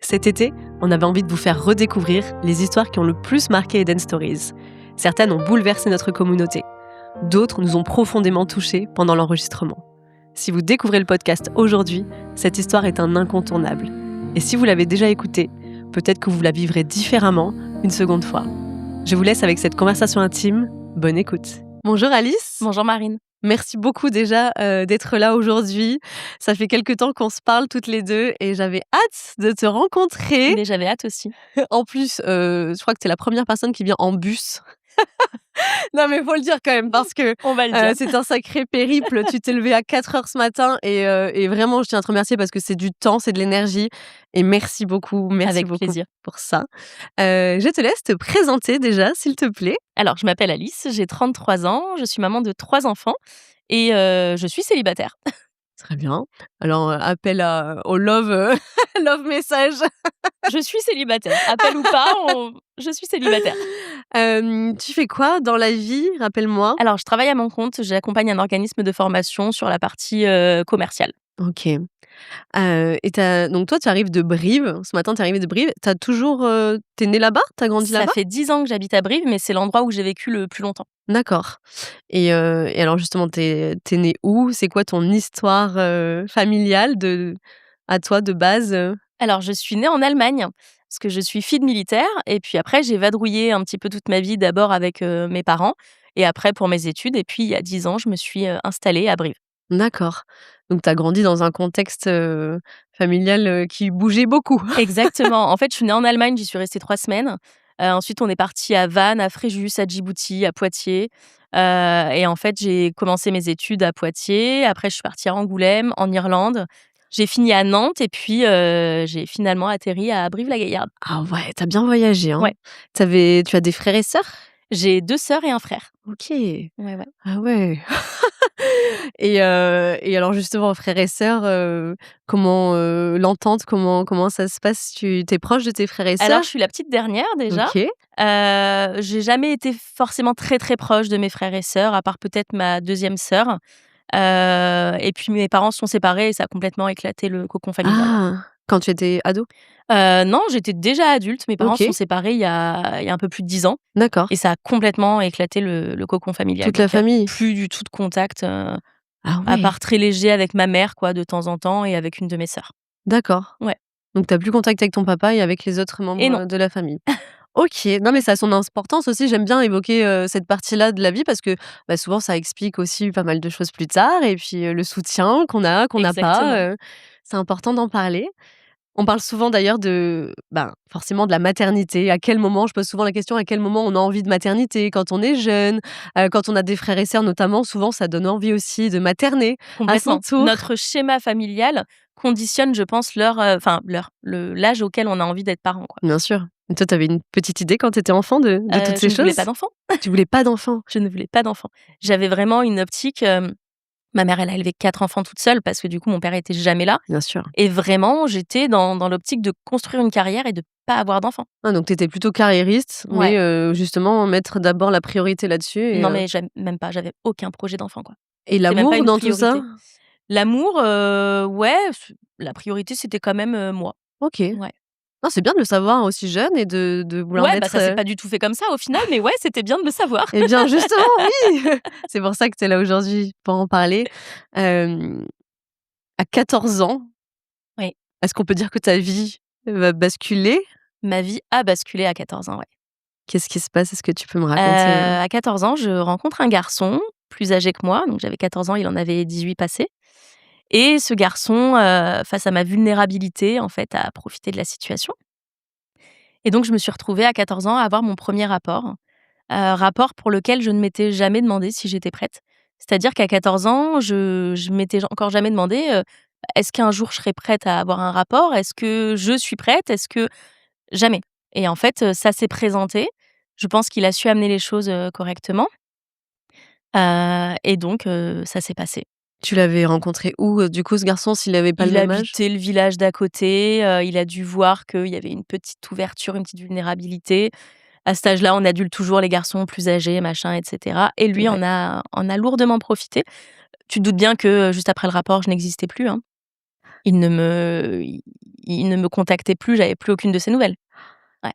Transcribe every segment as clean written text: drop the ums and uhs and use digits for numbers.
Cet été, on avait envie de vous faire redécouvrir les histoires qui ont le plus marqué Eden Stories. Certaines ont bouleversé notre communauté. D'autres nous ont profondément touchés pendant l'enregistrement. Si vous découvrez le podcast aujourd'hui, cette histoire est un incontournable. Et si vous l'avez déjà écoutée, peut-être que vous la vivrez différemment une seconde fois. Je vous laisse avec cette conversation intime. Bonne écoute. Bonjour Alice. Bonjour Marine. Merci beaucoup déjà d'être là aujourd'hui. Ça fait quelques temps qu'on se parle toutes les deux et j'avais hâte de te rencontrer. Mais j'avais hâte aussi. En plus, je crois que tu es la première personne qui vient en bus. Non mais faut le dire quand même parce que On va le dire. c'est un sacré périple. Tu t'es levé à 4h ce matin et vraiment je tiens à te remercier parce que c'est du temps, c'est de l'énergie et merci beaucoup Avec beaucoup plaisir. pour ça. Je te laisse te présenter déjà s'il te plaît. Alors, je m'appelle Alice, j'ai 33 ans, je suis maman de 3 enfants et je suis célibataire. Très bien. Alors appel au love, love message. Je suis célibataire. Appel ou pas, je suis célibataire. Tu fais quoi dans la vie? Rappelle-moi. Alors, je travaille à mon compte, j'accompagne un organisme de formation sur la partie commerciale. OK. Et donc toi, tu arrives de Brive. Ce matin, tu es arrivée de Brive. Tu as toujours, tu es née là-bas? Tu as grandi Ça là-bas? fait 10 ans que j'habite à Brive, mais c'est l'endroit où j'ai vécu le plus longtemps. D'accord. Et alors justement, tu es née où? C'est quoi ton histoire, familiale à toi de base? Alors, je suis née en Allemagne, parce que je suis fille de militaire et puis après j'ai vadrouillé un petit peu toute ma vie, d'abord avec, mes parents et après pour mes études et puis il y a 10 ans, je me suis, installée à Brive. D'accord. Donc tu as grandi dans un contexte, familial, qui bougeait beaucoup. Exactement. En fait, je suis née en Allemagne, j'y suis restée 3 semaines. Ensuite, on est partis à Vannes, à Fréjus, à Djibouti, à Poitiers. Et en fait, j'ai commencé mes études à Poitiers. Après, je suis partie à Angoulême, en Irlande. J'ai fini à Nantes et puis, j'ai finalement atterri à Brive-la-Gaillarde. Ah ouais, tu as bien voyagé, hein? Ouais. Tu as des frères et sœurs? J'ai 2 sœurs et un frère. OK. Ouais, ouais. Ah ouais. Et alors justement, frères et sœurs, comment, l'entente, comment ça se passe? Tu es proche de tes frères et Alors, sœurs? je suis la petite dernière déjà. OK. J'ai jamais été forcément très, très proche de mes frères et sœurs, à part peut-être ma deuxième sœur. Et puis mes parents sont séparés et ça a complètement éclaté le cocon familial. Ah! Quand tu étais ado? Non, j'étais déjà adulte. Mes parents sont OK, séparés il y a un peu plus de 10 ans d'accord. et ça a complètement éclaté le cocon familial. Toute la Donc il y a famille? plus du tout de contact, Ah à ouais, part très léger avec ma mère quoi, de temps en temps et avec une de mes sœurs. d'accord. Ouais Donc tu as plus contact avec ton papa et avec les autres et non. membres, de la famille? OK. Non, mais ça a son importance aussi. J'aime bien évoquer, cette partie-là de la vie parce que, bah, souvent ça explique aussi pas mal de choses plus tard et puis, le soutien qu'on n'a pas, Exactement. c'est important d'en parler. On parle souvent d'ailleurs forcément de la maternité. À quel moment je pose souvent la question, à quel moment on a envie de maternité? Quand on est jeune, quand on a des frères et sœurs notamment, souvent ça donne envie aussi de materner à son Complètement. tour. Notre schéma familial conditionne, je pense, l'âge auquel on a envie d'être parent, quoi. Bien sûr. Et toi, tu avais une petite idée quand tu étais enfant de toutes Je ces ne voulais choses? pas d'enfant. Tu voulais pas d'enfant? Je ne voulais pas d'enfant. J'avais vraiment une optique, ma mère, elle a élevé 4 enfants toute seule parce que du coup, mon père était jamais là Bien sûr. et vraiment, j'étais dans l'optique de construire une carrière et de pas avoir d'enfant. Ah donc tu étais plutôt carriériste, mais Ouais. justement mettre d'abord la priorité là-dessus Non, mais même pas, j'avais aucun projet d'enfant, quoi. et C'est même pas l'amour une dans tout ça? priorité. L'amour, ouais, la priorité, c'était quand même, moi. OK. Ouais. Non, c'est bien de le savoir aussi jeune et de vouloir Ouais, bah, mettre, ça s'est pas du tout fait comme ça au final, mais ouais, c'était bien de le savoir. eh bien justement oui! C'est pour ça que tu es là aujourd'hui pour en parler. Hem, à 14 ans, Oui. est-ce qu'on peut dire que ta vie va basculer? Ma vie a basculé à 14 ans, ouais. Qu'est-ce qui se passe? Est-ce que tu peux me raconter, À 14 ans, je rencontre un garçon plus âgé que moi, donc j'avais 14 ans, il en avait 18 passés et ce garçon, face à ma vulnérabilité, en fait, a profité de la situation et donc je me suis retrouvée à 14 ans à avoir mon premier rapport, rapport pour lequel je ne m'étais jamais demandé si j'étais prête. C'est-à-dire qu'à 14 ans, je m'étais encore jamais demandé, «Est-ce qu'un jour je serai prête à avoir un rapport? Est-ce que je suis prête? Est-ce que» jamais et en fait, ça s'est présenté. Je pense qu'il a su amener les choses, correctement, et donc ça s'est passé. tu l'avais rencontré où, du coup, ce garçon, s'il avait pas le Il même âge? habitait le village d'à côté, il a dû voir qu'il y avait une petite ouverture, une petite vulnérabilité. À cet âge-là, on adulte toujours les garçons plus âgés, machin et cetera et C'est lui vrai. en a lourdement profité. Tu te doutes bien que, juste après le rapport, je n'existais plus, hein. Il ne me il ne me contactait plus, j'avais plus aucune de ses nouvelles. Ouais.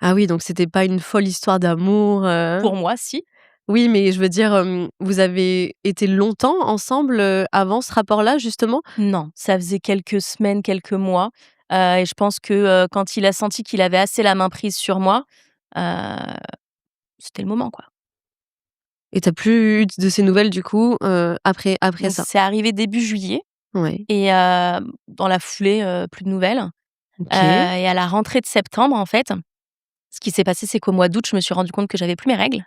Ah oui, donc c'était pas une folle histoire d'amour, Pour moi, si. Oui, mais je veux dire, vous avez été longtemps ensemble, avant ce rapport-là, justement? Non, ça faisait quelques semaines, quelques mois, et je pense que, quand il a senti qu'il avait assez la main prise sur moi, heu, c'était le moment, quoi. Et tu as plus eu de ses nouvelles, du coup, après Donc ça? c'est arrivé début juillet Ouais. et dans la foulée, plus de nouvelles, OK. et à la rentrée de septembre, en fait, ce qui s'est passé, c'est qu'au mois d'août, je me suis rendu compte que j'avais plus mes règles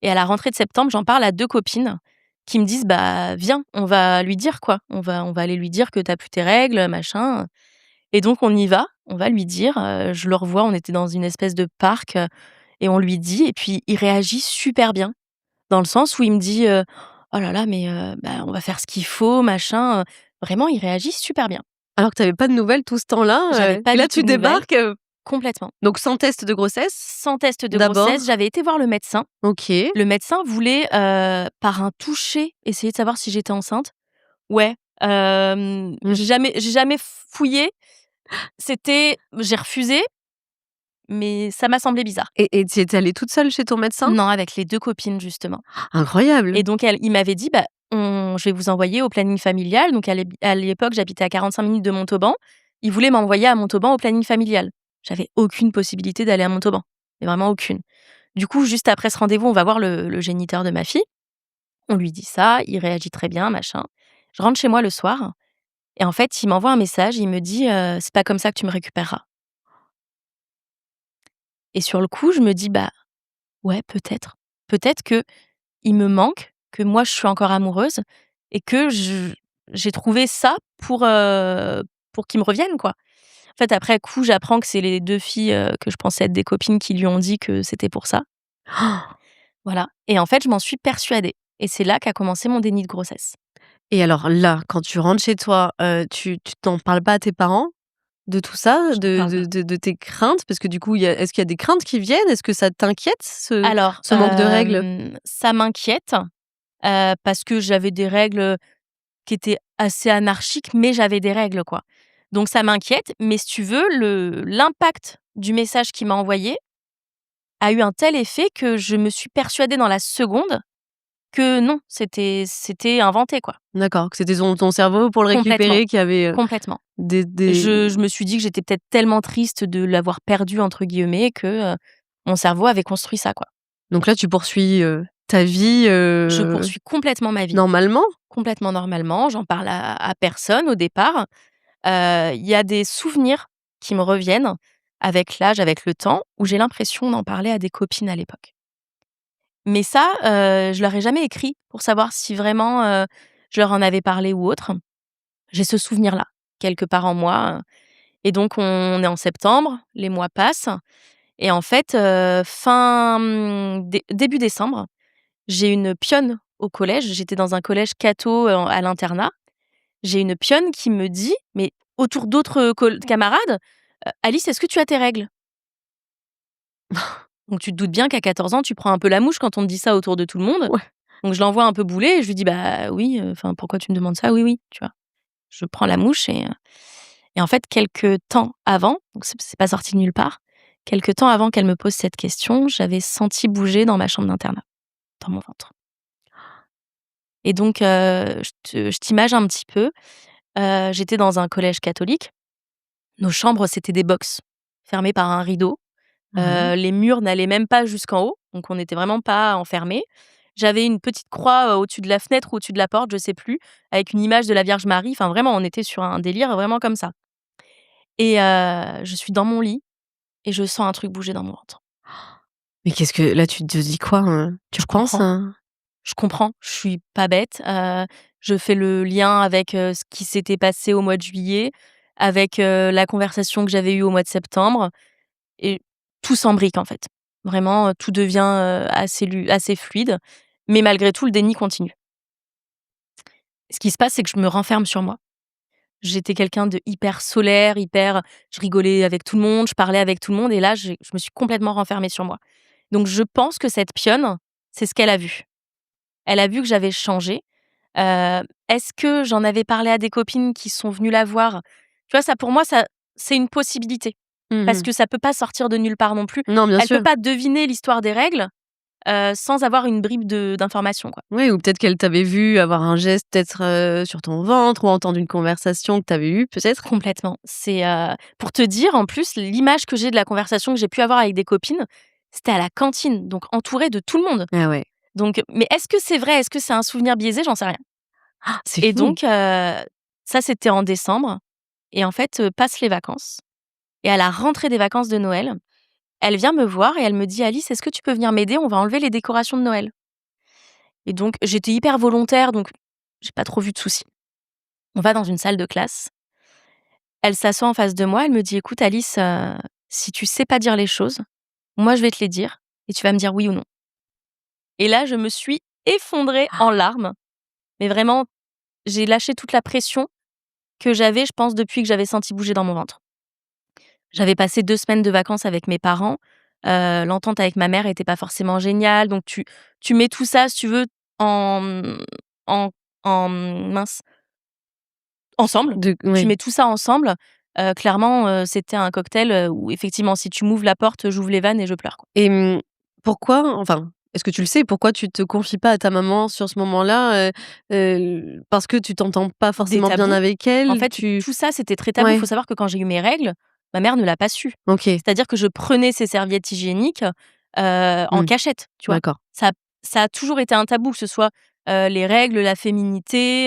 et à la rentrée de septembre, j'en parle à 2 copines qui me disent: «Bah, viens, on va lui dire, quoi. On va aller lui dire que tu as plus tes règles, machin». Et donc on y va, on va lui dire, je le revois, on était dans une espèce de parc, et on lui dit et puis il réagit super bien. Dans le sens où il me dit, «Oh là là, mais bah, on va faire ce qu'il faut, machin», vraiment il réagit super bien. Alors que tu avais pas de nouvelles tout ce J'avais temps-là, pas et là du tout tu de nouvelles, débarques, complètement. donc sans test de grossesse, Sans test de grossesse, d'abord? j'avais été voir le médecin. OK. Le médecin voulait, par un toucher, essayer de savoir si j'étais enceinte. Ouais, Mmh. j'ai jamais fouillé, j'ai refusé, mais ça m'a semblé bizarre. Et tu étais allée toute seule chez ton médecin? Non, avec les 2 copines justement. Incroyable! Et donc il m'avait dit: «Bah, je vais vous envoyer au planning familial». Donc à l'époque, j'habitais à 45 minutes de Montauban. Il voulait m'envoyer à Montauban au planning familial. J'avais aucune possibilité d'aller à Montauban, mais vraiment aucune. Du coup, juste après ce rendez-vous, on va voir le géniteur de ma fille. On lui dit ça, il réagit très bien, machin. Je rentre chez moi le soir et en fait, il m'envoie un message, il me dit, «C'est pas comme ça que tu me récupéreras». Et sur le coup, je me dis: «Bah, ouais, peut-être. Peut-être que il me manque, que moi je suis encore amoureuse et que j'ai trouvé ça pour qu'il me revienne, quoi. En fait, après coup, j'apprends que c'est les 2 filles, que je pensais être des copines qui lui ont dit que c'était pour ça. Voilà, et en fait, je m'en suis persuadée et c'est là qu'a commencé mon déni de grossesse. Et alors là, quand tu rentres chez toi, tu t'en parles pas à tes parents de tout ça? J'en De parle de pas. de de tes craintes? Parce que du coup, est-ce qu'il y a des craintes qui viennent? Est-ce que ça t'inquiète Alors, ce manque de règles? ça m'inquiète, parce que j'avais des règles qui étaient assez anarchiques, mais j'avais des règles, quoi. Donc ça m'inquiète, mais si tu veux, l'impact du message qu'il m'a envoyé a eu un tel effet que je me suis persuadée dans la seconde que non, c'était inventé, quoi. D'accord, que c'était ton cerveau pour le Complètement, récupérer qui avait, complètement. des Je me suis dit que j'étais peut-être tellement triste de l'avoir «perdu» entre guillemets que, mon cerveau avait construit ça, quoi. donc là, tu poursuis, ta vie, Je poursuis complètement ma vie, normalement? complètement normalement, j'en parle à personne au départ. Il y a des souvenirs qui me reviennent avec l'âge, avec le temps, où j'ai l'impression d'en parler à des copines à l'époque. Mais ça, je leur ai jamais écrit pour savoir si vraiment, je leur en avais parlé ou autre. J'ai ce souvenir-là, quelque part en moi, et donc on est en septembre, les mois passent et en fait, début décembre, j'ai une pionne au collège. J'étais dans un collège catho, à l'internat. J'ai une pionne qui me dit, mais autour d'autres camarades: «Alice, est-ce que tu as tes règles?» Donc tu te doutes bien qu'à 14 ans, tu prends un peu la mouche quand on te dit ça autour de tout le monde. Ouais. Donc je l'envoie un peu bouler et je lui dis: «Bah oui, enfin pourquoi tu me demandes ça?» «Oui, oui», tu vois? Je prends la mouche et en fait quelque temps avant, donc c'est pas sorti de nulle part, quelque temps avant qu'elle me pose cette question, j'avais senti bouger dans ma chambre d'internat, dans mon ventre. Et donc je t'image un petit peu, j'étais dans un collège catholique. Nos chambres, c'était des box fermées par un rideau. Ouais. Les murs n'allaient même pas jusqu'en haut, donc on n'était vraiment pas enfermés. J'avais une petite croix, au-dessus de la fenêtre ou au-dessus de la porte, je sais plus, avec une image de la Vierge Marie. Enfin vraiment, on était sur un délire vraiment comme ça. Et je suis dans mon lit et je sens un truc bouger dans mon ventre. Mais qu'est-ce que là, tu te dis quoi, tu Je repenses, comprends, je comprends, je suis pas bête, je fais le lien avec, ce qui s'était passé au mois de juillet, avec, la conversation que j'avais eue au mois de septembre et tout s'embrique en fait. Vraiment, tout devient, assez fluide, mais malgré tout, le déni continue. Ce qui se passe, c'est que je me renferme sur moi. J'étais quelqu'un de hyper solaire, hyper je rigolais avec tout le monde, je parlais avec tout le monde et là, je me suis complètement renfermée sur moi. Donc je pense que cette pionne, c'est ce qu'elle a vu. Elle a vu que j'avais changé, Est-ce que j'en avais parlé à des copines qui sont venues la voir? Tu vois, ça pour moi, ça c'est une possibilité parce Mmh. que ça peut pas sortir de nulle part non plus. Non, bien Elle peut sûr. pas deviner l'histoire des règles, sans avoir une bribe d'information, quoi. Oui, ou peut-être qu'elle t'avait vu avoir un geste peut-être, sur ton ventre ou entendre une conversation que tu avais eue peut-être? Complètement. C'est, pour te dire, en plus, l'image que j'ai de la conversation que j'ai pu avoir avec des copines, c'était à la cantine, donc entourée de tout le monde. Ah ouais. Donc mais est-ce que c'est vrai? Est-ce que c'est un souvenir biaisé? J'en sais rien. Ah, c'est Et fou! donc ça, c'était en décembre et en fait, passent les vacances et à la rentrée des vacances de Noël, elle vient me voir et elle me dit: «Alice, est-ce que tu peux venir m'aider? On va enlever les décorations de Noël». Et donc j'étais hyper volontaire, donc j'ai pas trop vu de soucis. On va dans une salle de classe. Elle s'assoit en face de moi, elle me dit: «Écoute Alice, si tu sais pas dire les choses, moi je vais te les dire et tu vas me dire oui ou non». Et là, je me suis effondrée en larmes, mais vraiment, j'ai lâché toute la pression que j'avais, je pense, depuis que j'avais senti bouger dans mon ventre. J'avais passé 2 semaines de vacances avec mes parents, l'entente avec ma mère était pas forcément géniale, donc tu mets tout ça, si tu veux, en, en mince, ensemble. De Tu oui. mets tout ça ensemble, clairement, c'était un cocktail, où effectivement, si tu m'ouvres la porte, j'ouvre les vannes et je pleure, quoi. Et pourquoi enfin, est-ce que tu le sais, pourquoi tu te confies pas à ta maman sur ce moment-là? Parce que tu t'entends pas Des forcément bien tabous. avec En elle? fait, tout ça, c'était très tabou. Il Ouais, faut savoir que quand j'ai eu mes règles, ma mère ne l'a pas su. OK. C'est-à-dire que je prenais ses serviettes hygiéniques, en Mmh, cachette, tu vois? d'accord. Ça ça a toujours été un tabou, que ce soit, les règles, la féminité,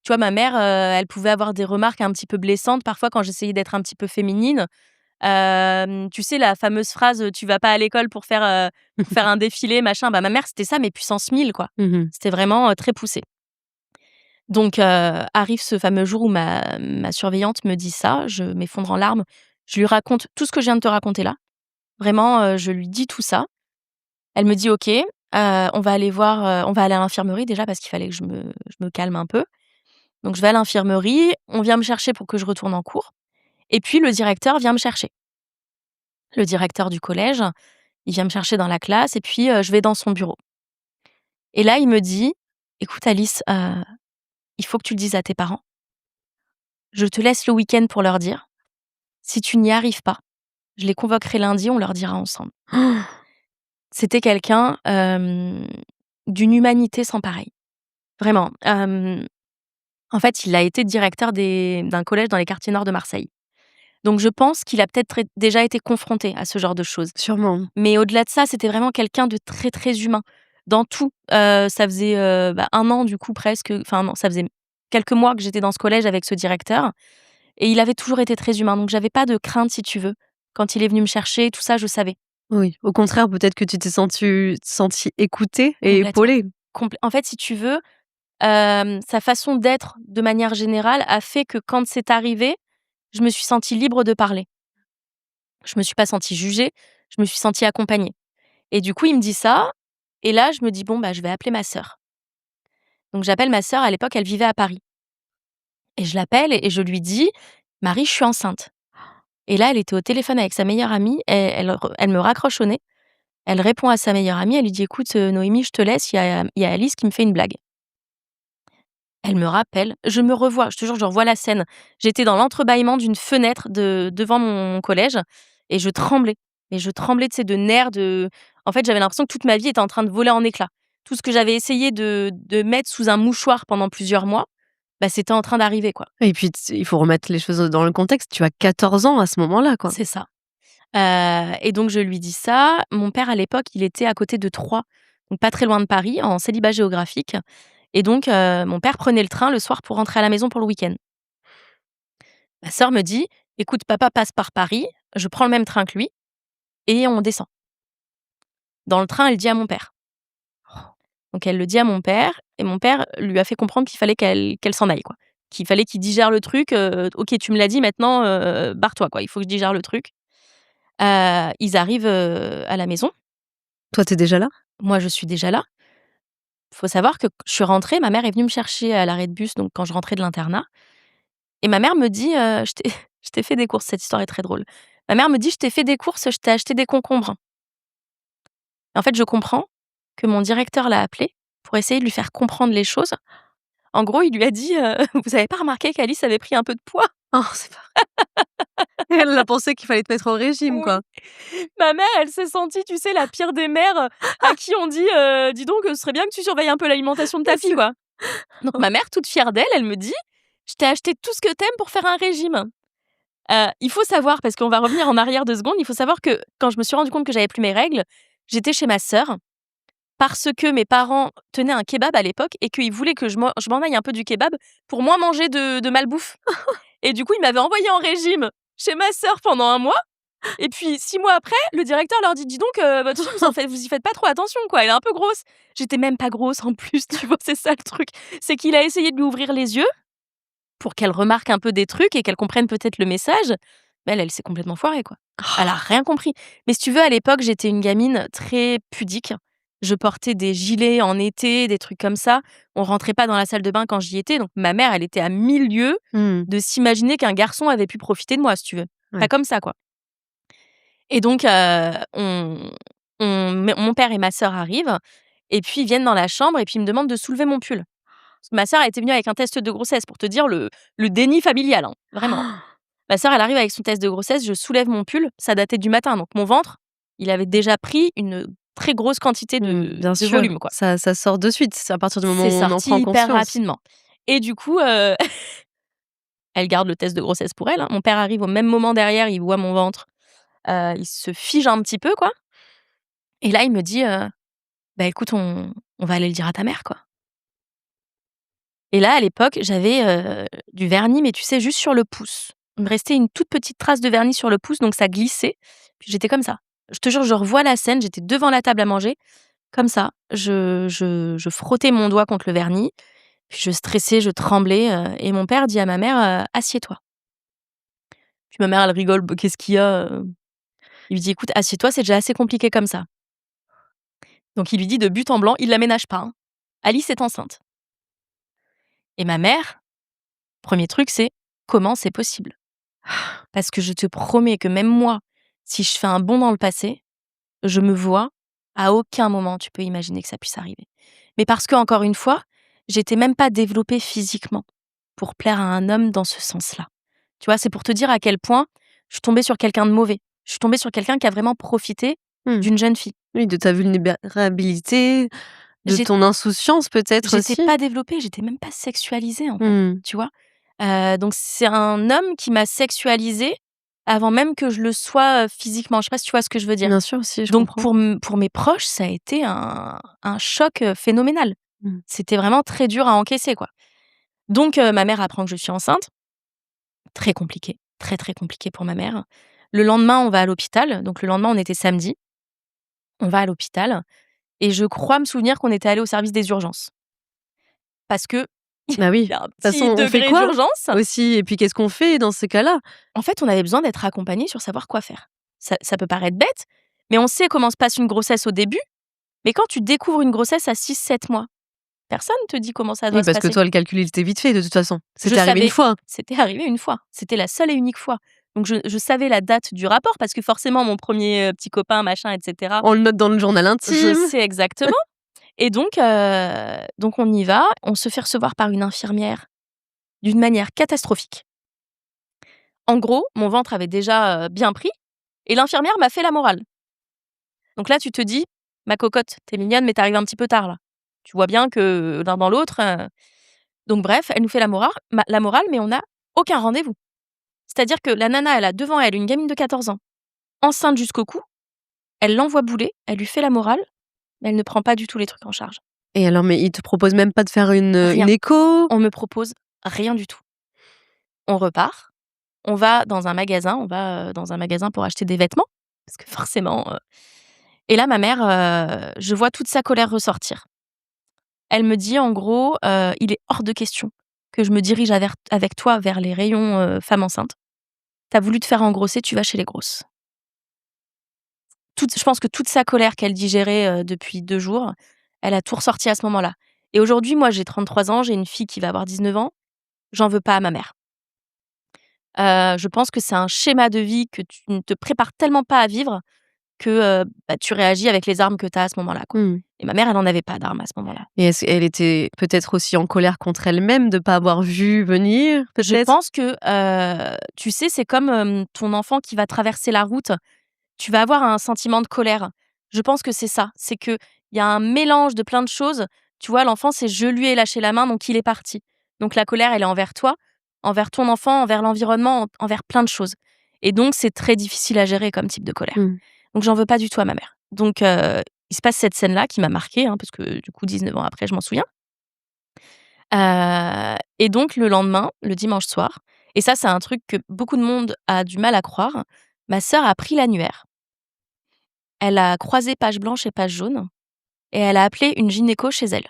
tu vois? Ma mère, elle pouvait avoir des remarques un petit peu blessantes parfois quand j'essayais d'être un petit peu féminine. Tu sais la fameuse phrase, «Tu vas pas à l'école pour faire un défilé, machin». Bah, ma mère, c'était ça, mais puissance 1000 quoi. Mmh mh. C'était vraiment, très poussé. Donc arrive ce fameux jour où ma surveillante me dit ça, je m'effondre en larmes. Je lui raconte tout ce que je viens de te raconter là. Vraiment, je lui dis tout ça. Elle me dit: «OK, on va aller à l'infirmerie déjà parce qu'il fallait que je me calme un peu». Donc je vais à l'infirmerie, on vient me chercher pour que je retourne en cours et puis le directeur vient me chercher. Le directeur du collège, il vient me chercher dans la classe et puis, je vais dans son bureau et là, il me dit: «Écoute Alice, il faut que tu le dises à tes parents. Je te laisse le week-end pour leur dire. Si tu n'y arrives pas, je les convoquerai lundi, on leur dira ensemble». C'était quelqu'un, d'une humanité sans pareil. Vraiment, en fait, il a été directeur d'un collège dans les quartiers nord de Marseille. Donc je pense qu'il a peut-être déjà été confronté à ce genre de choses. Sûrement. Mais au-delà de ça, c'était vraiment quelqu'un de très, très humain dans tout. Ça faisait, 1 an du coup presque, enfin non, ça faisait quelques mois que j'étais dans ce collège avec ce directeur et il avait toujours été très humain. Donc j'avais pas de crainte si tu veux. Quand il est venu me chercher, tout ça, je savais. Oui, au contraire, peut-être que tu t'es sentie écoutée et Complètement. épaulée. En fait, si tu veux, sa façon d'être de manière générale a fait que quand c'est arrivé, je me suis sentie libre de parler. Je me suis pas sentie jugée, je me suis sentie accompagnée et du coup, il me dit ça et là, je me dis: «Bon, bah, je vais appeler ma sœur». Donc j'appelle ma sœur, à l'époque, elle vivait à Paris et je l'appelle et je lui dis: «Marie, je suis enceinte». Et là, elle était au téléphone avec sa meilleure amie et elle me raccroche au nez. Elle répond à sa meilleure amie, elle lui dit: «Écoute, Noémie, je te laisse, il y a Alice qui me fait une blague». Elle me rappelle, je me revois, je te jure, je revois la scène. J'étais dans l'entrebâillement d'une fenêtre devant mon collège et je tremblais. Mais je tremblais, tu sais, de nerfs, en fait, j'avais l'impression que toute ma vie était en train de voler en éclats. Tout ce que j'avais essayé de mettre sous un mouchoir pendant plusieurs mois, bah, c'était en train d'arriver, quoi. Et puis il faut remettre les choses dans le contexte. Tu as 14 ans à ce moment-là, quoi. C'est ça. Et donc je lui dis ça. Mon père, à l'époque, il était à côté de Troyes, donc pas très loin de Paris, en célibat géographique et donc mon père prenait le train le soir pour rentrer à la maison pour le week-end. Ma sœur me dit: «Écoute, papa passe par Paris, je prends le même train que lui et on descend». Dans le train, elle dit à mon père. Donc elle le dit à mon père et mon père lui a fait comprendre qu'il fallait qu'elle s'en aille, quoi. Qu'il fallait qu'il digère le truc, «OK, tu me l'as dit maintenant, barre-toi, quoi. Il faut que je digère le truc». Ils arrivent, à la maison. Toi, tu es déjà là? Moi, je suis déjà là. Faut savoir que je suis rentrée, ma mère est venue me chercher à l'arrêt de bus, donc quand je rentrais de l'internat et ma mère me dit, «Je t'ai je t'ai fait des courses». Cette histoire est très drôle. Ma mère me dit: «Je t'ai fait des courses, je t'ai acheté des concombres». En fait, je comprends que mon directeur l'a appelée pour essayer de lui faire comprendre les choses En gros, il lui a dit, «Vous avez pas remarqué qu'Alice avait pris un peu de poids?» Oh, c'est pas elle a pensé qu'il fallait te mettre au régime, Oui. quoi. Ma mère, elle s'est sentie, tu sais, la pire des mères, à qui on dit, «Dis donc, ce serait bien que tu surveilles un peu l'alimentation de ta fille, quoi». Donc ma mère, toute fière d'elle, elle me dit: «Je t'ai acheté tout ce que t'aimes pour faire un régime». Il faut savoir, parce qu'on va revenir en arrière 2 secondes, il faut savoir que quand je me suis rendu compte que j'avais plus mes règles, j'étais chez ma sœur parce que mes parents tenaient un kebab à l'époque et qu'ils voulaient que je m'en aille un peu du kebab pour moins manger de malbouffe. Et du coup, ils m'avaient envoyée en régime chez ma sœur pendant 1 mois et puis 6 mois après, le directeur leur dit: «Dis donc, votre fille, vous y faites pas trop attention, quoi, elle est un peu grosse». J'étais même pas grosse en plus, tu vois? C'est ça le truc. C'est qu'il a essayé de lui ouvrir les yeux pour qu'elle remarque un peu des trucs et qu'elle comprenne peut-être le message. Mais elle s'est complètement foirée, quoi. Elle a rien compris. Mais si tu veux, à l'époque, j'étais une gamine très pudique. Je portais des gilets en été, des trucs comme ça. On rentrait pas dans la salle de bain quand j'y étais, donc ma mère, elle était à 1000 lieues Mmh. de s'imaginer qu'un garçon avait pu profiter de moi, si tu veux. Ouais. Pas comme ça, quoi. Et donc mon père et ma sœur arrivent et puis ils viennent dans la chambre et puis ils me demandent de soulever mon pull. Parce que ma sœur, elle était venue avec un test de grossesse pour te dire le déni familial, hein, vraiment. Ma sœur, elle arrive avec son test de grossesse, je soulève mon pull, ça datait du matin, donc mon ventre, il avait déjà pris une très grosse quantité Bien de sûr, volume, quoi. ça sort de suite, c'est à partir du moment C'est où on en sorti prend hyper conscience. rapidement et du coup, elle garde le test de grossesse pour elle, hein. Mon père arrive au même moment derrière, il voit mon ventre, il se fige un petit peu, quoi et là, il me dit, «Bah, écoute, on va aller le dire à ta mère, quoi». Et là, à l'époque, j'avais, du vernis, mais tu sais, juste sur le pouce. Il me restait une toute petite trace de vernis sur le pouce, donc ça glissait. Puis j'étais comme ça. Je te jure, je revois la scène, j'étais devant la table à manger, comme ça. Je frottais mon doigt contre le vernis, puis je stressais, je tremblais, et mon père dit à ma mère, «Assieds-toi». Puis ma mère, elle rigole: «Bah, qu'est-ce qu'il y a?» Il lui dit: «Écoute, assieds-toi, c'est déjà assez compliqué comme ça». Donc il lui dit de but en blanc, il la ménage pas, hein: «Alice est enceinte». Et ma mère, premier truc, c'est: «Comment c'est possible?» Parce que je te promets que même moi, si je fais un bond dans le passé, je me vois, à aucun moment tu peux imaginer que ça puisse arriver. Mais parce que encore une fois, j'étais même pas développée physiquement pour plaire à un homme dans ce sens-là. Tu vois? C'est pour te dire à quel point je suis tombée sur quelqu'un de mauvais. Je suis tombée sur quelqu'un qui a vraiment profité Mmh. d'une jeune fille. Oui, de ta vulnérabilité, de J'ai ton insouciance peut-être J'étais aussi? pas développée, j'étais même pas sexualisée, en fait, Mmh. tu vois? Donc c'est un homme qui m'a sexualisée avant même que je le sois, physiquement. Je sais pas si tu vois ce que je veux dire? Bien sûr, si, je Donc comprends. pour mes proches, ça a été un choc, phénoménal. Mmh. C'était vraiment très dur à encaisser, quoi. Donc ma mère apprend que je suis enceinte. Très compliqué, très, très compliqué pour ma mère. Le lendemain, on va à l'hôpital. Donc le lendemain, on était samedi. On va à l'hôpital et je crois me souvenir qu'on était allés au service des urgences. Parce que Bah oui. il De y a un toute façon, petit on fait degré quoi d'urgence. aussi? Et puis qu'est-ce qu'on fait dans ces cas-là? En fait, on avait besoin d'être accompagnés sur savoir quoi faire. Ça peut paraître bête, mais on sait comment se passe une grossesse au début, mais quand tu découvres une grossesse à 6-7 mois, personne te dit comment ça Oui, doit se parce que passer. toi, le calcul, il était vite fait de toute façon. Je C'était arrivé une savais, fois. c'était arrivé une fois, c'était la seule et unique fois. Donc je savais la date du rapport parce que forcément mon premier petit copain, machin et cetera, On le note dans le journal je intime. sais exactement et donc on y va, on se fait recevoir par une infirmière d'une manière catastrophique. En gros, mon ventre avait déjà, bien pris et l'infirmière m'a fait la morale. Donc là, tu te dis: «Ma cocotte, tu es mignonne, mais tu arrives un petit peu tard là. Tu vois bien que l'un dans l'autre», donc bref, elle nous fait la morale, mais on n'a aucun rendez-vous. C'est-à-dire que la nana, elle a devant elle une gamine de 14 ans, enceinte jusqu'au cou, elle l'envoie bouler, elle lui fait la morale, mais elle ne prend pas du tout les trucs en charge. Et alors, mais il te propose même pas de faire une Rien. écho? On me propose rien du tout. On repart, on va dans un magasin, dans un magasin pour acheter des vêtements, parce que forcément, et là ma mère, je vois toute sa colère ressortir. Elle me dit en gros, «Il est hors de question que je me dirige avec toi vers les rayons, femmes enceintes. Tu as voulu te faire engrosser, tu vas chez les grosses». Je pense que toute sa colère qu'elle digérait, depuis 2 jours, elle a tout ressorti à ce moment-là. Et aujourd'hui, moi, j'ai 33 ans, j'ai une fille qui va avoir 19 ans, j'en veux pas à ma mère. Je pense que c'est un schéma de vie que tu ne te prépares tellement pas à vivre que tu réagis avec les armes que tu as à ce moment-là, quoi. Mmh. Et ma mère, elle en avait pas d'armes à ce moment-là. Et est-ce elle était peut-être aussi en colère contre elle-même de pas avoir vu venir, Je peut-être? pense que, tu sais, c'est comme, ton enfant qui va traverser la route. Tu vas avoir un sentiment de colère. Je pense que c'est ça. C'est qu'il y a un mélange de plein de choses. Tu vois, l'enfant, c'est: «Je lui ai lâché la main, donc il est parti». Donc la colère, elle est envers toi, envers ton enfant, envers l'environnement, envers plein de choses. Et donc c'est très difficile à gérer comme type de colère. Mmh. Donc j'en veux pas du tout à ma mère. Donc il se passe cette scène-là qui m'a marquée, hein, parce que du coup 19 ans après, je m'en souviens. Et donc le lendemain, le dimanche soir, et ça, c'est un truc que beaucoup de monde a du mal à croire, ma sœur a pris l'annuaire. Elle a croisé page blanche et page jaune et elle a appelé une gynéco chez elle.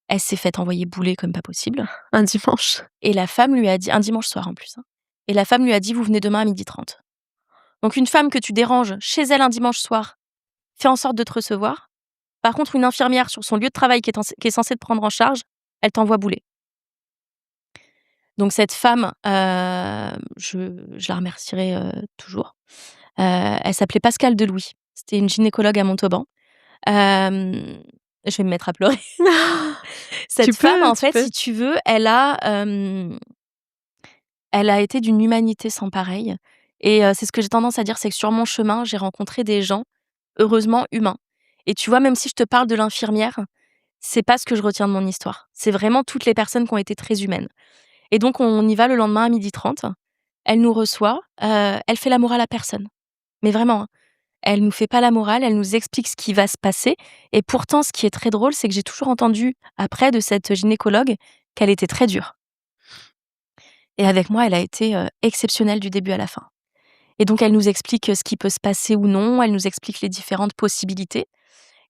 Elle s'est faite envoyer bouler comme pas possible Un dimanche? et la femme lui a dit, un dimanche soir en plus, hein, et la femme lui a dit: «Vous venez demain à 12h30». Donc une femme que tu déranges chez elle un dimanche soir fait en sorte de te recevoir. Par contre, une infirmière sur son lieu de travail qui est censée te prendre en charge, elle t'envoie bouler. Donc cette femme, je la remercierai, toujours. Elle s'appelait Pascale Delouis. C'était une gynécologue à Montauban. Hem, je vais me mettre à pleurer. Tu Cette femme, peux, en tu fait, peux. si tu veux, elle a été d'une humanité sans pareil et c'est ce que j'ai tendance à dire, c'est que sur mon chemin, j'ai rencontré des gens, heureusement, humains. Et tu vois, même si je te parle de l'infirmière, c'est pas ce que je retiens de mon histoire. C'est vraiment toutes les personnes qui ont été très humaines. Et donc on y va le lendemain à 12h30. Elle nous reçoit, elle fait la morale à personne. Mais vraiment, hein. Elle nous fait pas la morale, elle nous explique ce qui va se passer et pourtant ce qui est très drôle, c'est que j'ai toujours entendu après de cette gynécologue qu'elle était très dure. Et avec moi, elle a été, exceptionnelle du début à la fin. Et donc elle nous explique, ce qui peut se passer ou non, elle nous explique les différentes possibilités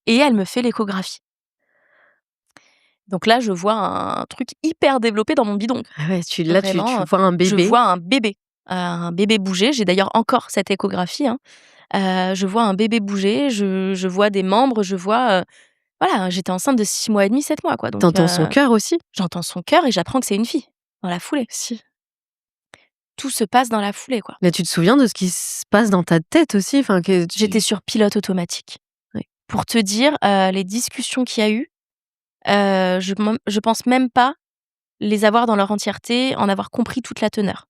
et elle me fait l'échographie. Donc là, je vois un truc hyper développé dans mon bidon. Ah ouais, tu Vraiment, vois un je bébé. vois un bébé bouger. J'ai d'ailleurs encore cette échographie, hein. Je vois un bébé bouger, je vois des membres, je vois, voilà, j'étais enceinte de 6 mois et demi, 7 mois, quoi, donc Tu son cœur aussi? j'entends son cœur et j'apprends que c'est une fille, dans la foulée. Si. Tout se passe dans la foulée, quoi. Mais tu te souviens de ce qui se passe dans ta tête aussi? Enfin, que J'étais tu sur pilote automatique. ouais. Pour te dire, les discussions qu'il y a eu, je pense même pas les avoir dans leur entièreté, en avoir compris toute la teneur.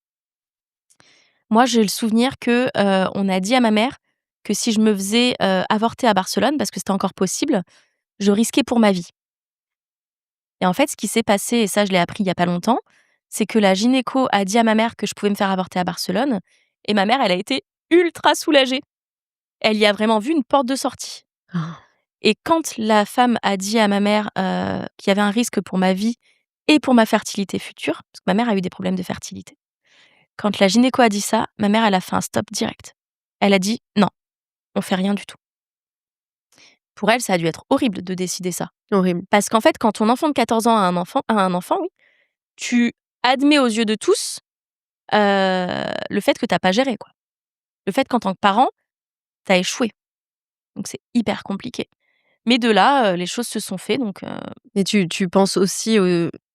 Moi, j'ai le souvenir que, on a dit à ma mère que si je me faisais, avorter à Barcelone, parce que c'était encore possible, je risquais pour ma vie. Et en fait, ce qui s'est passé, et ça je l'ai appris il y a pas longtemps, c'est que la gynéco a dit à ma mère que je pouvais me faire avorter à Barcelone et ma mère, elle a été ultra soulagée. Elle y a vraiment vu une porte de sortie. Ah. Et quand la femme a dit à ma mère, qu'il y avait un risque pour ma vie et pour ma fertilité future, parce que ma mère a eu des problèmes de fertilité. Quand la gynéco a dit ça, ma mère, elle a fait un stop direct. Elle a dit: «Non, on fait rien du tout». Pour elle, ça a dû être horrible de décider ça. Horrible. Parce qu'en fait, quand ton enfant de 14 ans a un enfant, oui, tu admets aux yeux de tous, le fait que tu as pas géré, quoi. Le fait qu'en tant que parent, tu as échoué. Donc c'est hyper compliqué. Mais de là, les choses se sont fait donc Et tu penses aussi,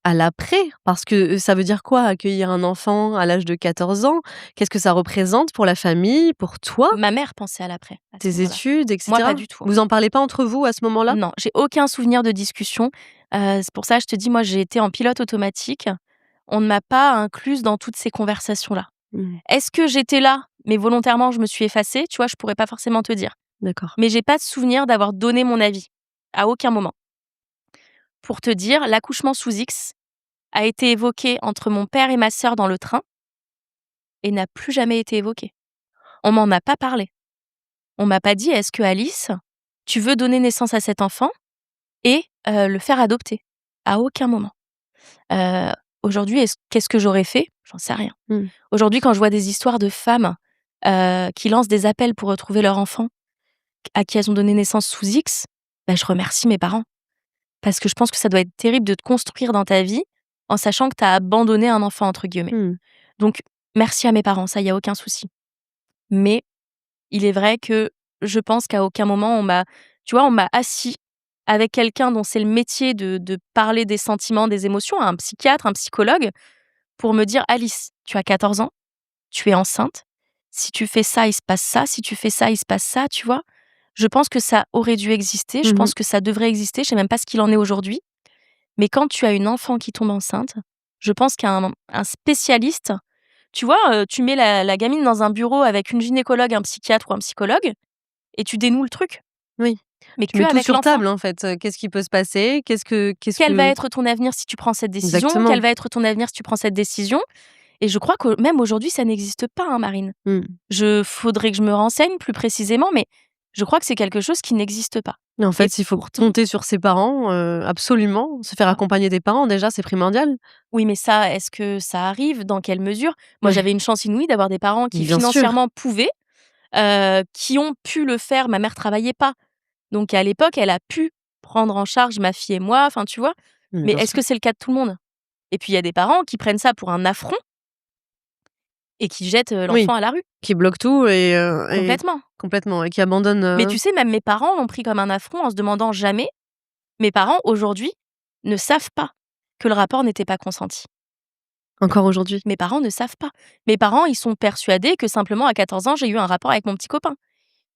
à l'après? Parce que, ça veut dire quoi accueillir un enfant à l'âge de 14 ans? Qu'est-ce que ça représente pour la famille, pour toi, ma mère pensait à l'après, à ce tes moment-là. études et Moi, pas cetera? du tout, hein. Vous en parlez pas entre vous à ce moment-là? Non, j'ai aucun souvenir de discussion. C'est pour ça, je te dis, moi, j'ai été en pilote automatique. On ne m'a pas incluse dans toutes ces conversations-là. Mmh. Est-ce que j'étais là, mais volontairement, je me suis effacée? Tu vois, je pourrais pas forcément te dire. D'accord. Mais j'ai pas de souvenir d'avoir donné mon avis, à aucun moment. Pour te dire, l'accouchement sous X a été évoqué entre mon père et ma sœur dans le train et n'a plus jamais été évoqué. On m'en a pas parlé. On m'a pas dit: «Est-ce que Alice, tu veux donner naissance à cet enfant et le faire adopter?» À aucun moment. Heu, aujourd'hui, qu'est-ce que j'aurais fait? J'en sais rien. Mmh. Aujourd'hui, quand je vois des histoires de femmes, qui lancent des appels pour retrouver leur enfant à qui elles ont donné naissance sous X, bah, je remercie mes parents. Parce que je pense que ça doit être terrible de te construire dans ta vie en sachant que tu as «abandonné un enfant» entre guillemets. Mmh. Donc merci à mes parents, ça, il y a aucun souci. Mais il est vrai que je pense qu'à aucun moment on m'a assis avec quelqu'un dont c'est le métier de parler des sentiments, des émotions, un psychiatre, un psychologue, pour me dire: «Alice, tu as 14 ans, tu es enceinte, si tu fais ça, il se passe ça, si tu fais ça, il se passe ça, tu vois? Je pense que ça aurait dû exister, je Mmh. pense que ça devrait exister, je sais même pas ce qu'il en est aujourd'hui. Mais quand tu as une enfant qui tombe enceinte, je pense qu'un spécialiste, tu vois, tu mets la gamine dans un bureau avec une gynécologue, un psychiatre ou un psychologue et tu dénoues le truc, Oui. mais Tu mets tout qu'avec sur l'enfant. table, en fait, qu'est-ce qui peut se passer? Quel va être ton avenir si tu prends cette décision? Quel Exactement. va être ton avenir si tu prends cette décision? Et je crois que même aujourd'hui, ça n'existe pas, hein, Marine. Mmh. Faudrait que je me renseigne plus précisément, mais je crois que c'est quelque chose qui n'existe pas. Et en Et fait, il faut pourtant compter sur ses parents, absolument. Se faire accompagner des parents, déjà, c'est primordial. oui, mais ça, est-ce que ça arrive? Dans quelle mesure? Moi, Ouais, j'avais une chance inouïe d'avoir des parents qui bien sûr. financièrement pouvaient, qui ont pu le faire. Ma mère travaillait pas, donc à l'époque, elle a pu prendre en charge ma fille et moi, enfin, tu vois? Mais Bien est-ce sûr. que c'est le cas de tout le monde? Et puis il y a des parents qui prennent ça pour un affront et qui jettent, Oui, l'enfant à la rue, qui bloque tout et complètement. complètement et qui abandonne, Mais tu sais, même mes parents l'ont pris comme un affront en se demandant jamais. Mes parents, aujourd'hui, ne savent pas que le rapport n'était pas consenti. encore aujourd'hui. Mes parents ne savent pas. Mes parents, ils sont persuadés que simplement à 14 ans, j'ai eu un rapport avec mon petit copain.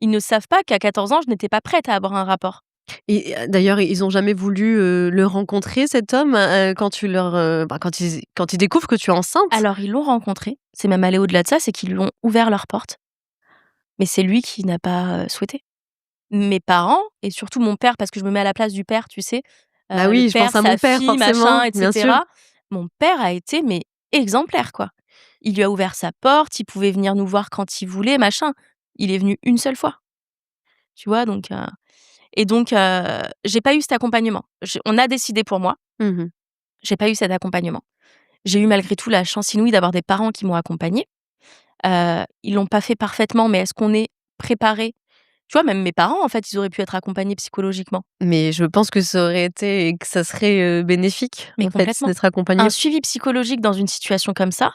Ils ne savent pas qu'à 14 ans, je n'étais pas prête à avoir un rapport. Et d'ailleurs, ils ont jamais voulu, le rencontrer cet homme, quand tu leur, quand ils découvrent que tu es enceinte? Alors ils l'ont rencontré, c'est même allé au-delà de ça, c'est qu'ils lui ont ouvert leurs portes, mais c'est lui qui n'a pas, souhaité. Mes parents et surtout mon père, parce que je me mets à la place du père, tu sais? Bah Le oui, je pense père, à mon sa père fille, machin forcément, et bien sûr. cetera. Mon père a été, mais exemplaire, quoi. Il lui a ouvert sa porte, il pouvait venir nous voir quand il voulait, machin. Il est venu une seule fois, tu vois? Donc j'ai pas eu cet accompagnement. Je On a décidé pour moi, Mmh mh. j'ai pas eu cet accompagnement. J'ai eu malgré tout la chance inouïe d'avoir des parents qui m'ont accompagnée. Ils l'ont pas fait parfaitement, mais est-ce qu'on est préparé? Tu vois, même mes parents, en fait, ils auraient pu être accompagnés psychologiquement, Mais je pense que ça aurait été et que ça serait, bénéfique, mais en fait, complètement. d'être accompagné. Un suivi psychologique dans une situation comme ça,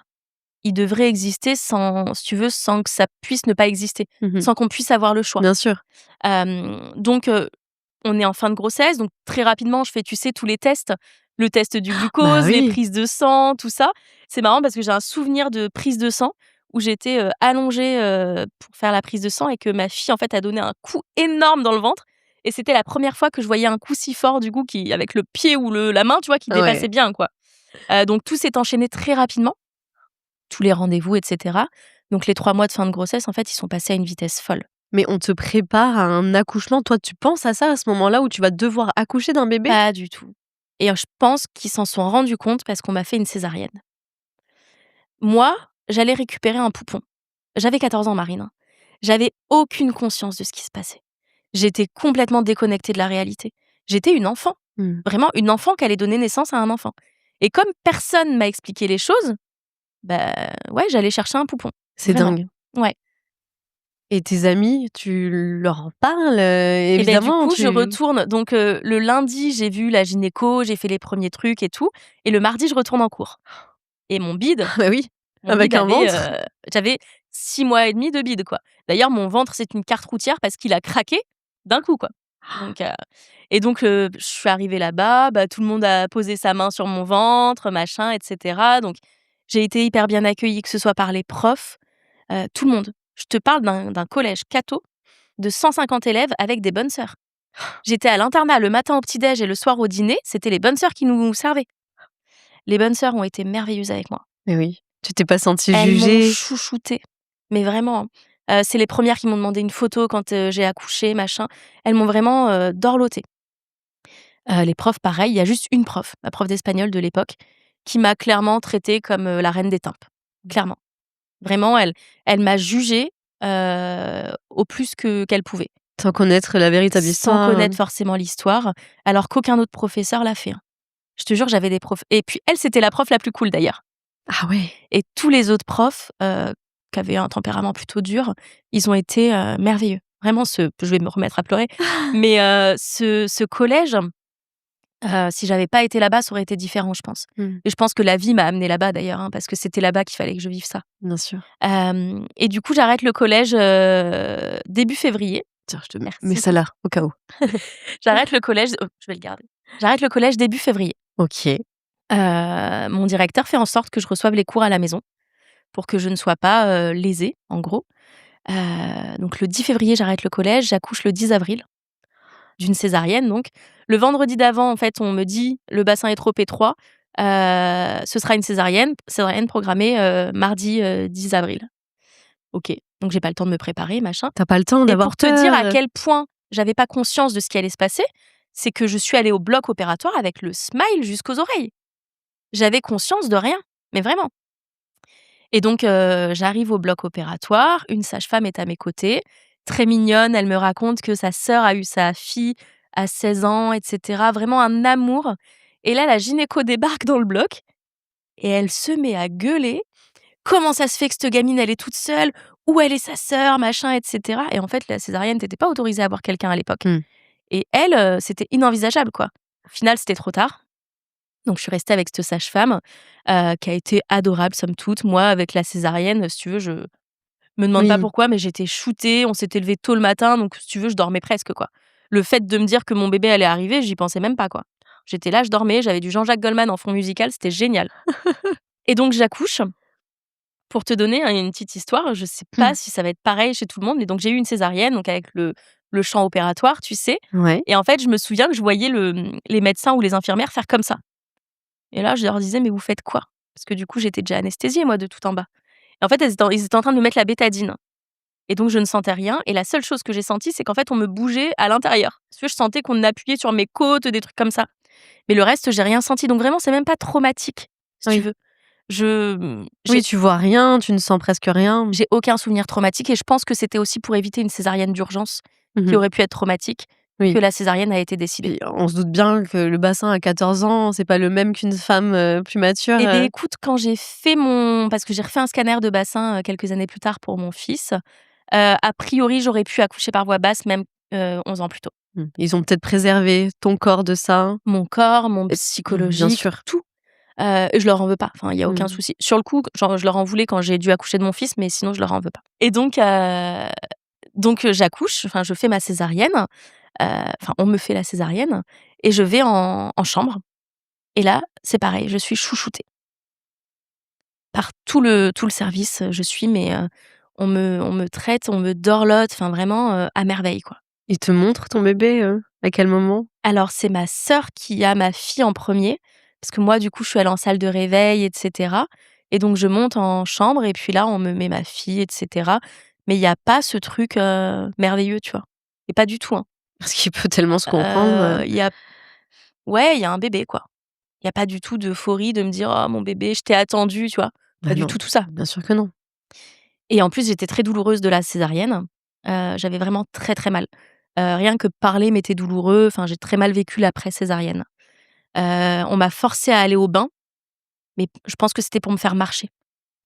il devrait exister sans si tu veux, sans que ça puisse ne pas exister, Mmh mh. sans qu'on puisse avoir le choix. Bien sûr. Donc on est en fin de grossesse, donc très rapidement, je fais, tu sais, tous les tests. Le test du Bah glucose, les oui. prises de sang, tout ça. C'est marrant parce que j'ai un souvenir de prise de sang où j'étais, allongée, pour faire la prise de sang et que ma fille, en fait, a donné un coup énorme dans le ventre et c'était la première fois que je voyais un coup si fort, du coup, qui avec le pied ou la main, tu vois, qui Ouais. dépassait bien, quoi. Donc tout s'est enchaîné très rapidement, tous les rendez-vous et cetera. Donc les 3 mois de fin de grossesse, en fait, ils sont passés à une vitesse folle. Mais on te prépare à un accouchement. Toi, tu penses à ça, à ce moment-là où tu vas devoir accoucher d'un bébé? Pas du tout et je pense qu'ils s'en sont rendus compte parce qu'on m'a fait une césarienne. Moi, j'allais récupérer un poupon. J'avais 14 ans, Marine, hein. J'avais aucune conscience de ce qui se passait. J'étais complètement déconnectée de la réalité. J'étais une enfant, Mmh. vraiment une enfant qui allait donner naissance à un enfant et comme personne m'a expliqué les choses, bah, ouais, j'allais chercher un poupon, C'est vraiment. dingue. Ouais Et tes amis, tu leur en parles? et beh, du Évidemment, coup, je tu retourne donc le lundi, j'ai vu la gynéco, j'ai fait les premiers trucs et tout et le mardi, je retourne en cours et bah oui, mon bide avec un avait, ventre. j'avais 6 mois et demi de bide, quoi. D'ailleurs, mon ventre, c'est une carte routière parce qu'il a craqué d'un coup, quoi. Donc je suis arrivée là-bas, bah, tout le monde a posé sa main sur mon ventre, machin et cetera. Donc j'ai été hyper bien accueillie, que ce soit par les profs, tout le monde. Je te parle d'un collège catho de 150 élèves avec des bonnes sœurs. J'étais à l'internat le matin au petit-déj et le soir au dîner, c'était les bonnes sœurs qui nous servaient. Les bonnes sœurs ont été merveilleuses avec moi. Mais oui. Tu t'es pas sentie Elles m'ont jugée? chouchoutée, mais vraiment, hein. C'est les premières qui m'ont demandé une photo quand, j'ai accouché, machin. Elles m'ont vraiment, dorlotée. Les profs, pareil, il y a juste une prof, ma prof d'espagnol de l'époque, qui m'a clairement traitée comme, la reine des tempes, clairement. Vraiment, elle m'a jugée, au plus qu'elle pouvait, Sans connaître la véritable sans histoire, connaître forcément l'histoire, alors qu'aucun autre professeur l'a fait, hein. Je te jure, j'avais des profs et puis elle, c'était la prof la plus cool d'ailleurs. Ah ouais. Et tous les autres profs, qui avaient un tempérament plutôt dur, ils ont été, merveilleux. Vraiment je vais me remettre à pleurer, mais ce collège, si j'avais pas été là-bas, ça aurait été différent, je pense. Mmh. Et je pense que la vie m'a amenée là-bas d'ailleurs, hein, parce que c'était là-bas qu'il fallait que je vive ça. Bien sûr. Et du coup, j'arrête le collège, début février. Tiens, je te mets Merci. ça là, au cas où. J'arrête le collège je vais le garder. J'arrête le collège début février. OK. Mon directeur fait en sorte que je reçoive les cours à la maison. pour que je ne sois pas, lésée, en gros. Donc le 10 février, j'arrête le collège, j'accouche le 10 avril d'une césarienne donc. Le vendredi d'avant, en fait, on me dit: «Le bassin est trop étroit, ce sera une césarienne programmée, mardi, 10 avril». OK, donc j'ai pas le temps de me préparer, machin. Tu pas le temps Et d'avoir pour te dire à peur? quel point j'avais pas conscience de ce qui allait se passer, c'est que je suis allée au bloc opératoire avec le smile jusqu'aux oreilles. J'avais conscience de rien, mais vraiment. Et donc j'arrive au bloc opératoire, une sage-femme est à mes côtés, très mignonne, elle me raconte que sa sœur a eu sa fille à 16 ans et cetera, vraiment un amour. Et là, la gynéco débarque dans le bloc et elle se met à gueuler: «Comment ça se fait que cette gamine, elle est toute seule? Où elle est sa sœur?» machin et cetera. Et en fait, la césarienne, tu pas autorisée à avoir quelqu'un à l'époque. Mmh. Et elle, c'était inenvisageable, quoi. Au final, c'était trop tard. Donc je suis restée avec cette sage-femme, qui a été adorable somme toute. Moi, avec la césarienne, si tu veux, je me demande pas Oui. pourquoi, mais j'étais shootée, on s'était levé tôt le matin, donc si tu veux, je dormais presque, quoi. Le fait de me dire que mon bébé allait arriver, j'y pensais même pas, quoi. J'étais là, je dormais, j'avais du Jean-Jacques Goldman en fond musical, c'était génial. Et donc j'accouche. Pour te donner une petite histoire, je sais pas Mmh. si ça va être pareil chez tout le monde, mais donc j'ai eu une césarienne, donc avec le champ opératoire, tu sais? Ouais. Et en fait, je me souviens que je voyais les médecins ou les infirmières faire comme ça. Et là, je leur disais: «Mais vous faites quoi?» Parce que du coup, j'étais déjà anesthésiée moi de tout en bas. Et en fait, ils étaient en train de me mettre la bétadine et donc je ne sentais rien et la seule chose que j'ai sentie, c'est qu'en fait, on me bougeait à l'intérieur. Si tu veux, je sentais qu'on appuyait sur mes côtes, des trucs comme ça. Mais le reste, j'ai rien senti, donc vraiment, c'est même pas traumatique, si tu Oui. veux. Je Oui, j'ai tu vois rien, tu ne sens presque rien. j'ai aucun souvenir traumatique et je pense que c'était aussi pour éviter une césarienne d'urgence qui Mmh. aurait pu être traumatique que Oui. la césarienne a été décidée. Puis on se doute bien que le bassin à 14 ans, c'est pas le même qu'une femme, plus mature, Eh beh, écoute, quand j'ai fait parce que j'ai refait un scanner de bassin, quelques années plus tard pour mon fils, a priori, j'aurais pu accoucher par voie basse même, 11 ans plus tôt. Ils ont peut-être préservé ton corps de ça. Mon corps, mon Bien psychologique, sûr. tout, et je leur en veux pas. Enfin, il y a aucun Mmh. souci. Sur le coup, genre, je leur en voulais quand j'ai dû accoucher de mon fils, mais sinon je leur en veux pas. Et donc j'accouche, enfin, je fais ma césarienne, enfin, on me fait la césarienne et je vais en chambre et là, c'est pareil, je suis chouchoutée par tout le service, je suis mais on me traite, on me dorlote, enfin vraiment, à merveille, quoi. Ils te montrent ton bébé, à quel moment? Alors c'est ma sœur qui a ma fille en premier, parce que moi, du coup, je suis allée en salle de réveil et cetera et donc je monte en chambre et puis là, on me met ma fille et cetera. Mais il y a pas ce truc, merveilleux, tu vois? Et pas du tout, hein. Parce qu'il peut tellement se comprendre, Il y a Ouais, il y a un bébé, quoi. Il y a pas du tout d'euphorie de me dire: «Oh mon bébé, je t'ai attendu», tu vois? Pas bah, du non, tout, tout ça. bien sûr que non. Et en plus, j'étais très douloureuse de la césarienne. J'avais vraiment très, très mal. Rien que parler m'était douloureux, enfin, j'ai très mal vécu l'après-césarienne. On m'a forcée à aller au bain, mais je pense que c'était pour me faire marcher.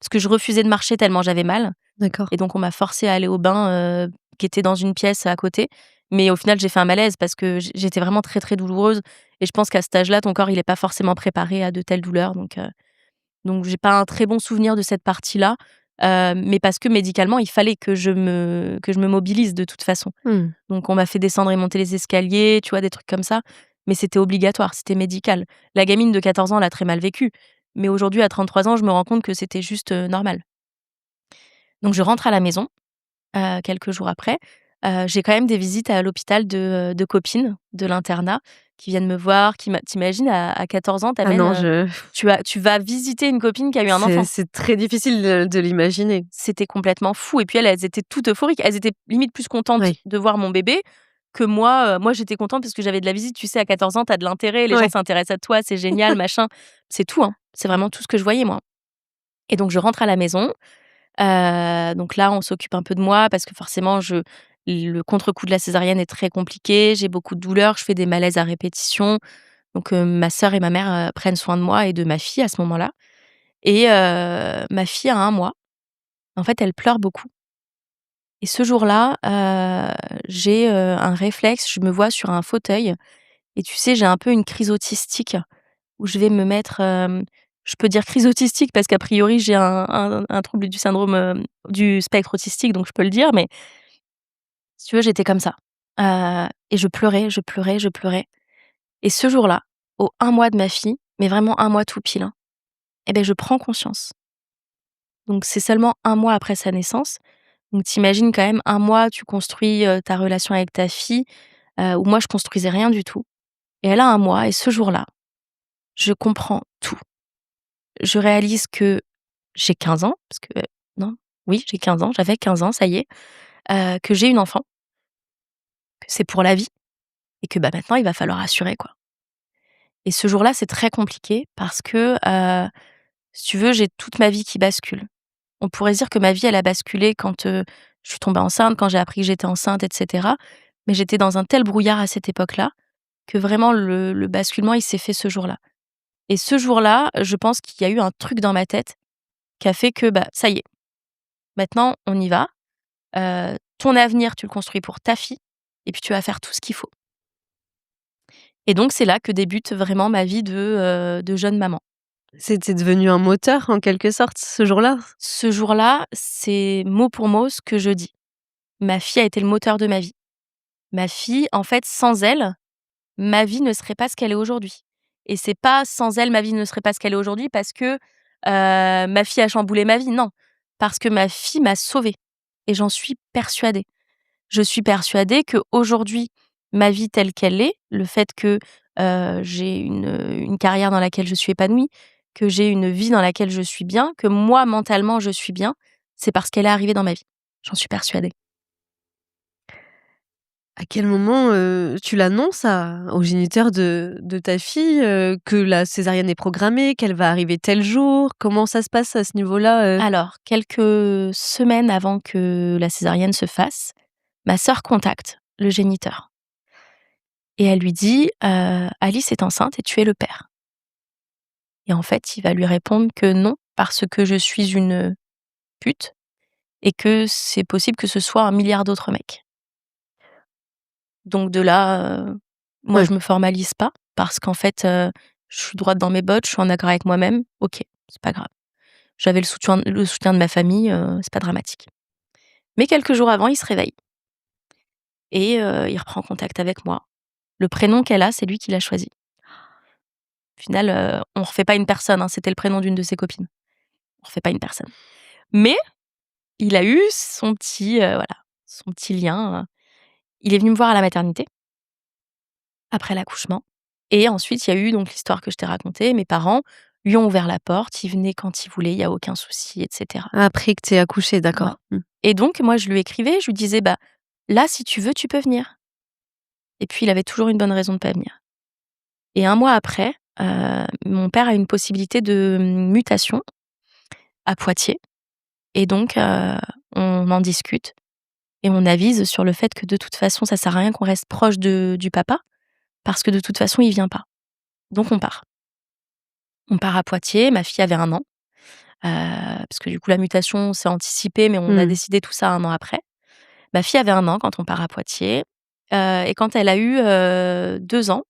Parce que je refusais de marcher tellement j'avais mal D'accord. et donc on m'a forcée à aller au bain, qui était dans une pièce à côté. Mais au final, j'ai fait un malaise parce que j'étais vraiment très, très douloureuse et je pense qu'à cet âge-là, ton corps, il est pas forcément préparé à de telles douleurs donc j'ai pas un très bon souvenir de cette partie-là, mais parce que médicalement, il fallait que je me mobilise de toute façon. Mmh. Donc on m'a fait descendre et monter les escaliers, tu vois? Des trucs comme ça, mais c'était obligatoire, c'était médical. La gamine de 14 ans l'a très mal vécu, mais aujourd'hui à 33 ans, je me rends compte que c'était juste, normal. Donc je rentre à la maison, quelques jours après. J'ai quand même des visites à l'hôpital de copines de l'internat qui viennent me voir, tu à 14 ans, Ah t'amènes, non, je tu vas visiter une copine qui a eu un c'est enfant. c'est très difficile de l'imaginer. C'était complètement fou et puis elles étaient toutes euphoriques. Elles étaient limite plus contentes Oui. de voir mon bébé que moi. Moi, j'étais contente parce que j'avais de la visite. Tu sais, à 14 ans, tu as de l'intérêt, les gens Ouais. s'intéressent à toi, c'est génial, machin. C'est tout, hein. C'est vraiment tout ce que je voyais, moi. Et donc je rentre à la maison. Donc là, on s'occupe un peu de moi parce que forcément, le contre-coup de la césarienne est très compliqué. J'ai beaucoup de douleurs, je fais des malaises à répétition. Donc ma sœur et ma mère, prennent soin de moi et de ma fille à ce moment-là. Et ma fille a 1 mois. En fait, elle pleure beaucoup. Et ce jour-là, j'ai, un réflexe, je me vois sur un fauteuil et tu sais, j'ai un peu une crise autistique où je vais me mettre, je peux dire crise autistique parce qu'a priori, j'ai un trouble du syndrome, du spectre autistique, donc je peux le dire, mais si tu veux, j'étais comme ça. Et je pleurais, je pleurais, je pleurais. Et ce jour-là, au 1 mois de ma fille, mais vraiment 1 mois tout pile, hein, et beh, je prends conscience Donc c'est seulement 1 mois après sa naissance. Donc tu imagines quand même 1 mois, tu construis, ta relation avec ta fille, où moi je construisais rien du tout et elle a 1 mois et ce jour-là, je comprends tout. Je réalise que j'ai 15 ans parce que non, oui, j'ai 15 ans, j'avais 15 ans, ça y est, que j'ai une enfant, que c'est pour la vie et que, bah, maintenant il va falloir assurer, quoi. Et ce jour-là, c'est très compliqué parce que, si tu veux, j'ai toute ma vie qui bascule. On pourrait se dire que ma vie, elle a basculé quand, je suis tombée enceinte, quand j'ai appris que j'étais enceinte et cetera. Mais j'étais dans un tel brouillard à cette époque-là que vraiment le basculement, il s'est fait ce jour-là. Et ce jour-là, je pense qu'il y a eu un truc dans ma tête qui a fait que, bah, ça y est, maintenant on y va. Ton avenir, tu le construis pour ta fille et puis tu vas faire tout ce qu'il faut. Et donc c'est là que débute vraiment ma vie de jeune maman. C'était devenu un moteur en quelque sorte ce jour-là? Ce jour-là, c'est mot pour mot ce que je dis. Ma fille a été le moteur de ma vie. Ma fille, en fait, sans elle, ma vie ne serait pas ce qu'elle est aujourd'hui. Et c'est pas sans elle, ma vie ne serait pas ce qu'elle est aujourd'hui parce que, ma fille a chamboulé ma vie, non. Parce que ma fille m'a sauvée et j'en suis persuadée. Je suis persuadée qu'aujourd'hui, ma vie telle qu'elle est, le fait que, j'ai une carrière dans laquelle je suis épanouie, que j'ai une vie dans laquelle je suis bien, que moi mentalement je suis bien, c'est parce qu'elle est arrivée dans ma vie. J'en suis persuadée. À quel moment, tu l'annonces au géniteur de ta fille, que la césarienne est programmée, qu'elle va arriver tel jour? Comment ça se passe à ce niveau-là? Alors, quelques semaines avant que la césarienne se fasse, ma sœur contacte le géniteur et elle lui dit, «Alice est enceinte et tu es le père». Et en fait, il va lui répondre que non, parce que je suis une pute et que c'est possible que ce soit 1 milliard d'autres mecs. Donc de là, moi Ouais. je me formalise pas parce qu'en fait, je suis droite dans mes bottes, je suis en accord avec moi-même, OK, c'est pas grave. J'avais le soutien de ma famille, c'est pas dramatique. Mais quelques jours avant, il se réveille et il reprend contact avec moi. Le prénom qu'elle a, c'est lui qui l'a choisi. Au final, on refait pas une personne, hein, c'était le prénom d'une de ses copines. On refait pas une personne. Mais il a eu son petit, voilà, son petit lien, il est venu me voir à la maternité, après l'accouchement et ensuite il y a eu donc l'histoire que je t'ai racontée. Mes parents lui ont ouvert la porte, il venait quand il voulait, il y a aucun souci et cetera. Après que tu aies accouché, Ouais d'accord. Mmh. et donc moi je lui écrivais, je lui disais: «Bah, là si tu veux, tu peux venir» et puis il avait toujours une bonne raison de pas venir et 1 mois après, mon père a une possibilité de mutation à Poitiers et donc on en discute et on avise sur le fait que de toute façon ça sert à rien qu'on reste proche du papa parce que de toute façon il vient pas. Donc on part. On part à Poitiers, ma fille avait 1 an, parce que du coup la mutation s'est anticipée, mais on a Mmh. décidé tout ça 1 an après. Ma fille avait 1 an quand on part à Poitiers, et quand elle a eu, 2 ans,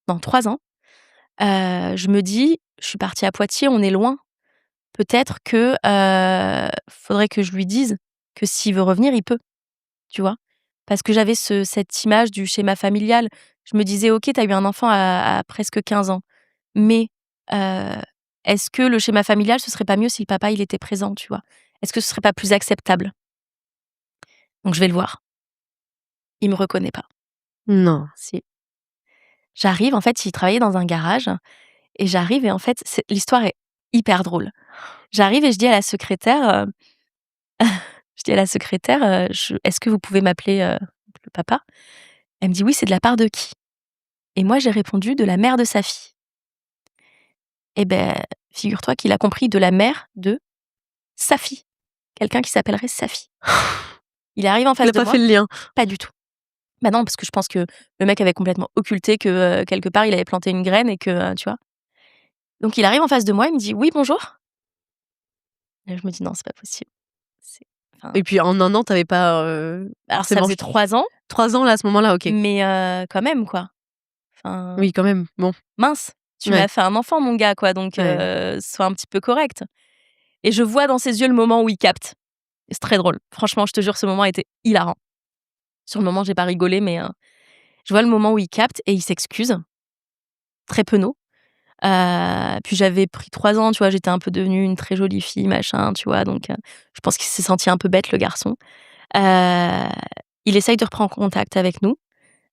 non 3 ans, je me dis: «Je suis partie à Poitiers, on est loin. Peut-être que, faudrait que je lui dise que s'il veut revenir, il peut». Tu vois? Parce que j'avais cette image du schéma familial. Je me disais: «OK, tu as eu un enfant à presque 15 ans, mais heu, est-ce que le schéma familial, ce serait pas mieux si le papa, il était présent?» Tu vois? Est-ce que ce serait pas plus acceptable? Donc je vais le voir. Il me reconnaît pas. Non. Si. J'arrive, en fait, il travaillait dans un garage et j'arrive et en fait, l'histoire est hyper drôle. J'arrive et je dis à la secrétaire, je dis à la secrétaire, je «Est-ce que vous pouvez m'appeler, le papa?» Elle me dit: «Oui, c'est de la part de qui?» Et moi, j'ai répondu: «De la mère de sa fille». Et beh, figure-toi qu'il a compris de la mère de sa fille, quelqu'un qui s'appellerait Safi. Il arrive en Il face a de pas moi, fait le lien. pas du tout. Bah non, parce que je pense que le mec avait complètement occulté que, quelque part, il avait planté une graine et que, tu vois? Donc il arrive en face de moi, il me dit: «Oui, bonjour». Et je me dis: «Non, c'est pas possible». C'est enfin, Et puis en 1 an, tu avais pas, alors ça forcément faisait 3 ans, 3 ans là, à ce moment-là, OK. mais quand même, quoi. Enfin, Oui, quand même. Bon, mince, tu ouais, m'as fait un enfant, mon gars, quoi, donc ouais. sois un petit peu correct. Et je vois dans ses yeux le moment où il capte. Et c'est très drôle. Franchement, je te jure, ce moment a été hilarant. Sur le moment, j'ai pas rigolé, mais je vois le moment où il capte et il s'excuse, très penaud. Puis j'avais pris 3 ans, tu vois? J'étais un peu devenue une très jolie fille, machin, tu vois? Donc je pense qu'il s'est senti un peu bête, le garçon. Heu, il essaye de reprendre contact avec nous,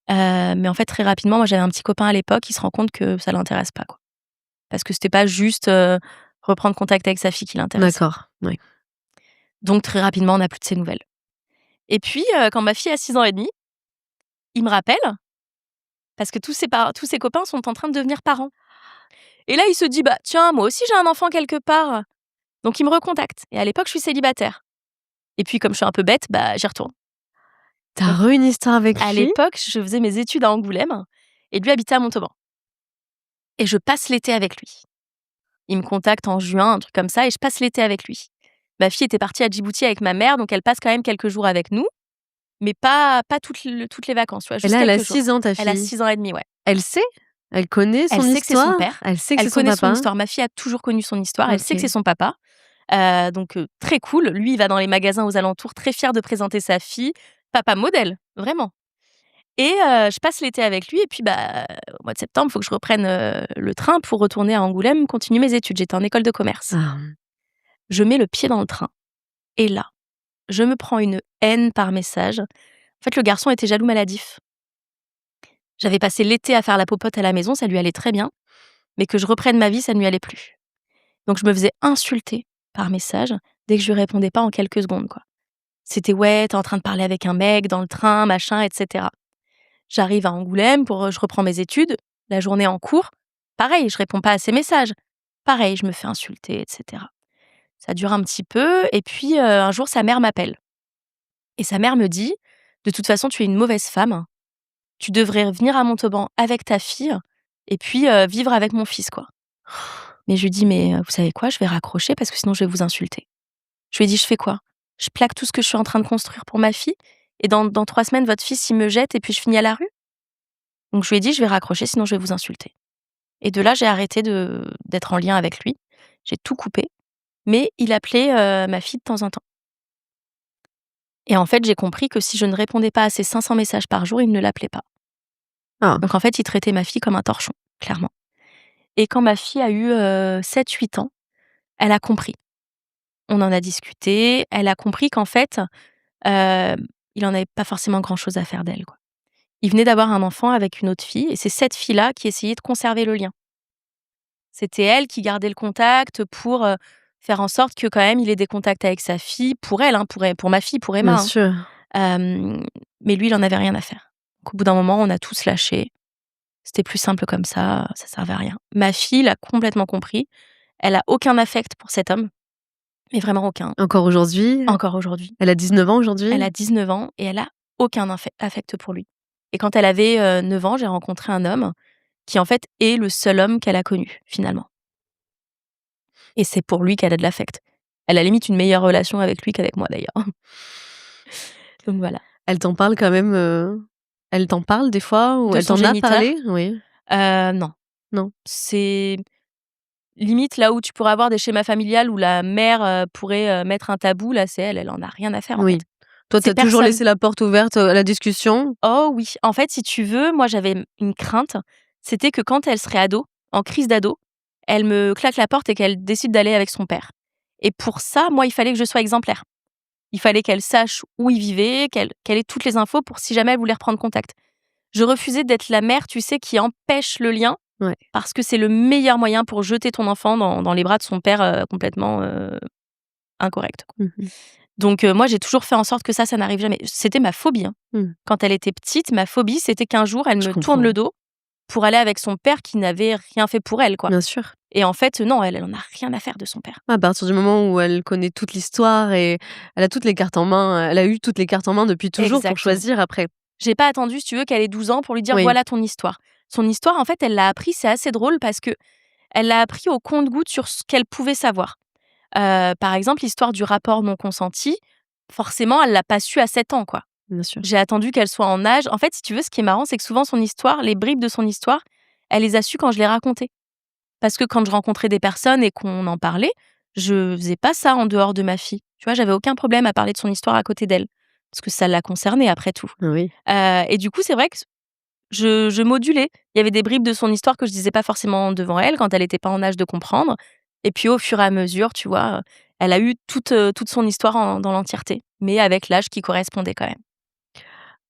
mais en fait, très rapidement, moi, j'avais un petit copain à l'époque, il se rend compte que ça l'intéresse pas, quoi. Parce que c'était pas juste, reprendre contact avec sa fille qui l'intéressait. D'accord, oui. Donc très rapidement, on n'a plus de ses nouvelles. Et puis, quand ma fille a 6 ans et demi, il me rappelle parce que tous ses copains sont en train de devenir parents. Et là, il se dit: «Bah, tiens, moi aussi j'ai un enfant quelque part». Donc il me recontacte et à l'époque, je suis célibataire. Et puis comme je suis un peu bête, bah, j'y retourne. Tu Donc as une histoire avec à lui? l'époque, je faisais mes études à Angoulême et lui habitait à Montauban et je passe l'été avec lui. Il me contacte en juin, un truc comme ça et je passe l'été avec lui. Ma fille était partie à Djibouti avec ma mère, donc elle passe quand même quelques jours avec nous, mais pas toutes les vacances, tu vois? Et Juste là, elle a quelques jours. 6 ans, ta Elle a fille. 6 ans et demi, ouais. Elle sait? Elle connaît Elle son sait que c'est son histoire? père, Elle sait que elle c'est son connaît son papa? histoire. Ma fille a toujours connu son histoire, elle sait que c'est OK. son papa. Donc très cool. Lui, il va dans les magasins aux alentours, très fier de présenter sa fille. Papa modèle, vraiment. Et je passe l'été avec lui et puis, bah, au mois de septembre, il faut que je reprenne, le train pour retourner à Angoulême, continuer mes études. J'étais en école de commerce. Ah, Je mets le pied dans le train et là, je me prends une haine par message. En fait, le garçon était jaloux maladif. J'avais passé l'été à faire la popote à la maison, ça lui allait très bien, mais que je reprenne ma vie, ça ne lui allait plus. Donc je me faisais insulter par message dès que je lui répondais pas en quelques secondes, quoi. C'était: «Ouais, tu es en train de parler avec un mec dans le train, machin et cetera». J'arrive à Angoulême pour, je reprends mes études, la journée en cours, pareil, je réponds pas à ses messages. Pareil, je me fais insulter et cetera. Ça dure un petit peu et puis, un jour sa mère m'appelle et sa mère me dit: «De toute façon, tu es une mauvaise femme. Tu devrais venir à Montauban avec ta fille et puis, vivre avec mon fils, quoi». Mais je lui dis: «Mais, vous savez quoi? Je vais raccrocher parce que sinon je vais vous insulter». Je lui ai dit: «Je fais quoi? Je plaque tout ce que je suis en train de construire pour ma fille et dans 3 semaines, votre fils, il me jette et puis je finis à la rue?» Donc je lui ai dit: «Je vais raccrocher, sinon je vais vous insulter». Et de là, j'ai arrêté d'être en lien avec lui. J'ai tout coupé, mais il appelait, ma fille de temps en temps. Et en fait, j'ai compris que si je ne répondais pas à ses 500 messages par jour, il ne l'appelait pas. ah, Donc en fait, il traitait ma fille comme un torchon, clairement. Et quand ma fille a eu, 7-8 ans, elle a compris. On en a discuté, elle a compris qu'en fait, heu, il en avait pas forcément grand-chose à faire d'elle, quoi. Il venait d'avoir un enfant avec une autre fille et c'est cette fille-là qui essayait de conserver le lien. C'était elle qui gardait le contact pour, faire en sorte que quand même il ait des contacts avec sa fille, pour elle, hein, pour ma fille, pour bien Emma, hein. sûr. Mais lui, il en avait rien à faire. Donc au bout d'un moment, on a tous lâché. C'était plus simple comme ça servait à rien. Ma fille l'a complètement compris. Elle a aucun affect pour cet homme, mais vraiment aucun. Encore aujourd'hui? Encore aujourd'hui. Elle a 19 ans aujourd'hui? Elle a 19 ans et elle a aucun affect pour lui. Et quand elle avait, 9 ans, j'ai rencontré un homme qui, en fait, est le seul homme qu'elle a connu, finalement. Et c'est pour lui qu'elle a de l'affect. Elle a limite une meilleure relation avec lui qu'avec moi d'ailleurs. Donc voilà. Elle t'en parle quand même, elle t'en parle des fois ou De elle son t'en a géniteur? parlé? Oui. Non. Non? C'est limite là où tu pourrais avoir des schémas familiales où la mère, pourrait, mettre un tabou, là c'est elle, elle en a rien à faire en fait. Oui. Toi, tu C'est as toujours personne. laissé la porte ouverte, à la discussion? Oh oui, en fait, si tu veux, moi j'avais une crainte, c'était que quand elle serait ado, en crise d'ado, elle me claque la porte et qu'elle décide d'aller avec son père. Et pour ça, moi, il fallait que je sois exemplaire. Il fallait qu'elle sache où il vivait, qu'elle ait toutes les infos pour si jamais elle voulait reprendre contact. Je refusais d'être la mère, tu sais, qui empêche le lien, Ouais. parce que c'est le meilleur moyen pour jeter ton enfant dans les bras de son père, complètement, incorrect, quoi. Mmh mh. Donc moi, j'ai toujours fait en sorte que ça n'arrive jamais. C'était ma phobie, hein. Mmh. Quand elle était petite, ma phobie, c'était qu'un jour, elle Je me tourne comprends. le dos pour aller avec son père qui n'avait rien fait pour elle, quoi. Bien sûr. Et en fait, non, elle en a rien à faire de son père. À partir du moment où elle connaît toute l'histoire et elle a toutes les cartes en main, elle a eu toutes les cartes en main depuis toujours pour Exactement. choisir après. J'ai pas attendu, si tu veux, qu'elle ait 12 ans pour lui dire: Oui, «Voilà ton histoire». Son histoire, en fait, elle l'a appris, c'est assez drôle parce que elle l'a appris au compte-gouttes sur ce qu'elle pouvait savoir. Par exemple, l'histoire du rapport non consenti, forcément, elle l'a pas su à 7 ans, quoi. bien sûr. J'ai attendu qu'elle soit en âge en fait, si tu veux, ce qui est marrant, c'est que souvent son histoire, les bribes de son histoire, elle les a su quand je l'ai racontée. Parce que quand je rencontrais des personnes et qu'on en parlait, je faisais pas ça en dehors de ma fille. Tu vois? J'avais aucun problème à parler de son histoire à côté d'elle, parce que ça la concernait après tout. Oui. Et du coup, c'est vrai que Je modulais. Il y avait des bribes de son histoire que je disais pas forcément devant elle, quand elle était pas en âge de comprendre et puis au fur et à mesure, tu vois, elle a eu toute son histoire dans l'entièreté, mais avec l'âge qui correspondait quand même.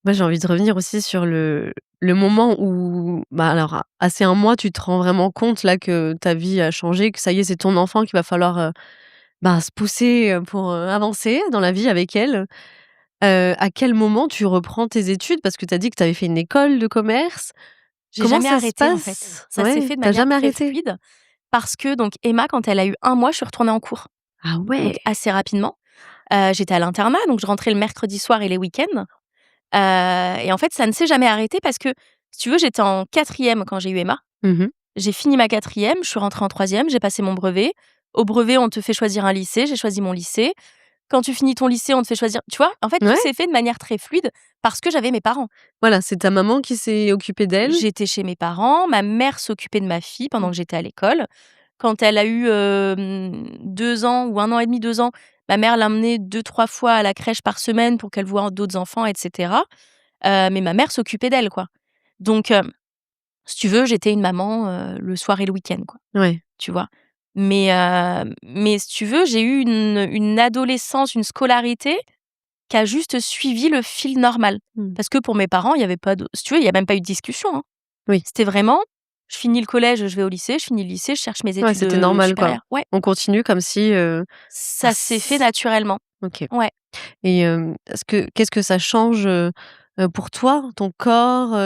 Moi, j'ai envie de revenir aussi sur le moment où, bah, alors, c'est un mois, tu te rends vraiment compte là que ta vie a changé, que ça y est, c'est ton enfant, qu'il va falloir, bah, se pousser, pour, avancer dans la vie avec elle. À quel moment tu reprends tes études? Parce que tu as dit que tu avais fait une école de commerce. J'ai Comment jamais ça se arrêté en fait. passe? Ça s'est Ouais, fait de tu manière jamais très arrêté? fluide parce que donc Emma, quand elle a eu 1 mois, je suis retournée en cours, Ah donc ouais! assez rapidement. J'étais à l'internat, donc je rentrais le mercredi soir et les week-ends, et en fait, ça ne s'est jamais arrêté parce que, si tu veux, j'étais en 4e quand j'ai eu Emma. Mmh. J'ai fini ma 4e, je suis rentrée en 3e, j'ai passé mon brevet. Au brevet, on te fait choisir un lycée, j'ai choisi mon lycée. Quand tu finis ton lycée, on te fait choisir, tu vois? En fait, tout Ouais, s'est fait de manière très fluide parce que j'avais mes parents. voilà, c'est ta maman qui s'est occupée d'elle? J'étais chez mes parents, ma mère s'occupait de ma fille pendant Mmh. que j'étais à l'école. Quand elle a eu, 2 ans ou 1 an et demi, 2 ans, ma mère l'emmenait 2, 3 fois à la crèche par semaine pour qu'elle voie d'autres enfants et cetera. Mais ma mère s'occupait d'elle, quoi. Donc, si tu veux, j'étais une maman, le soir et le week-end, quoi, Ouais. tu vois? Mais si tu veux, j'ai eu une adolescence, une scolarité qui a juste suivi le fil normal. Mmh. Parce que pour mes parents, il y avait pas de si tu veux, il y a même pas eu de discussion, hein. Oui. C'était vraiment, je finis le collège, je vais au lycée, je finis le lycée, je cherche mes Ouais, études, c'était normal, quoi. supérieures. Ouais, On continue comme si, ah ça s'est fait c naturellement. OK. Ouais. Et est-ce que qu'est-ce que ça change, pour toi, ton corps,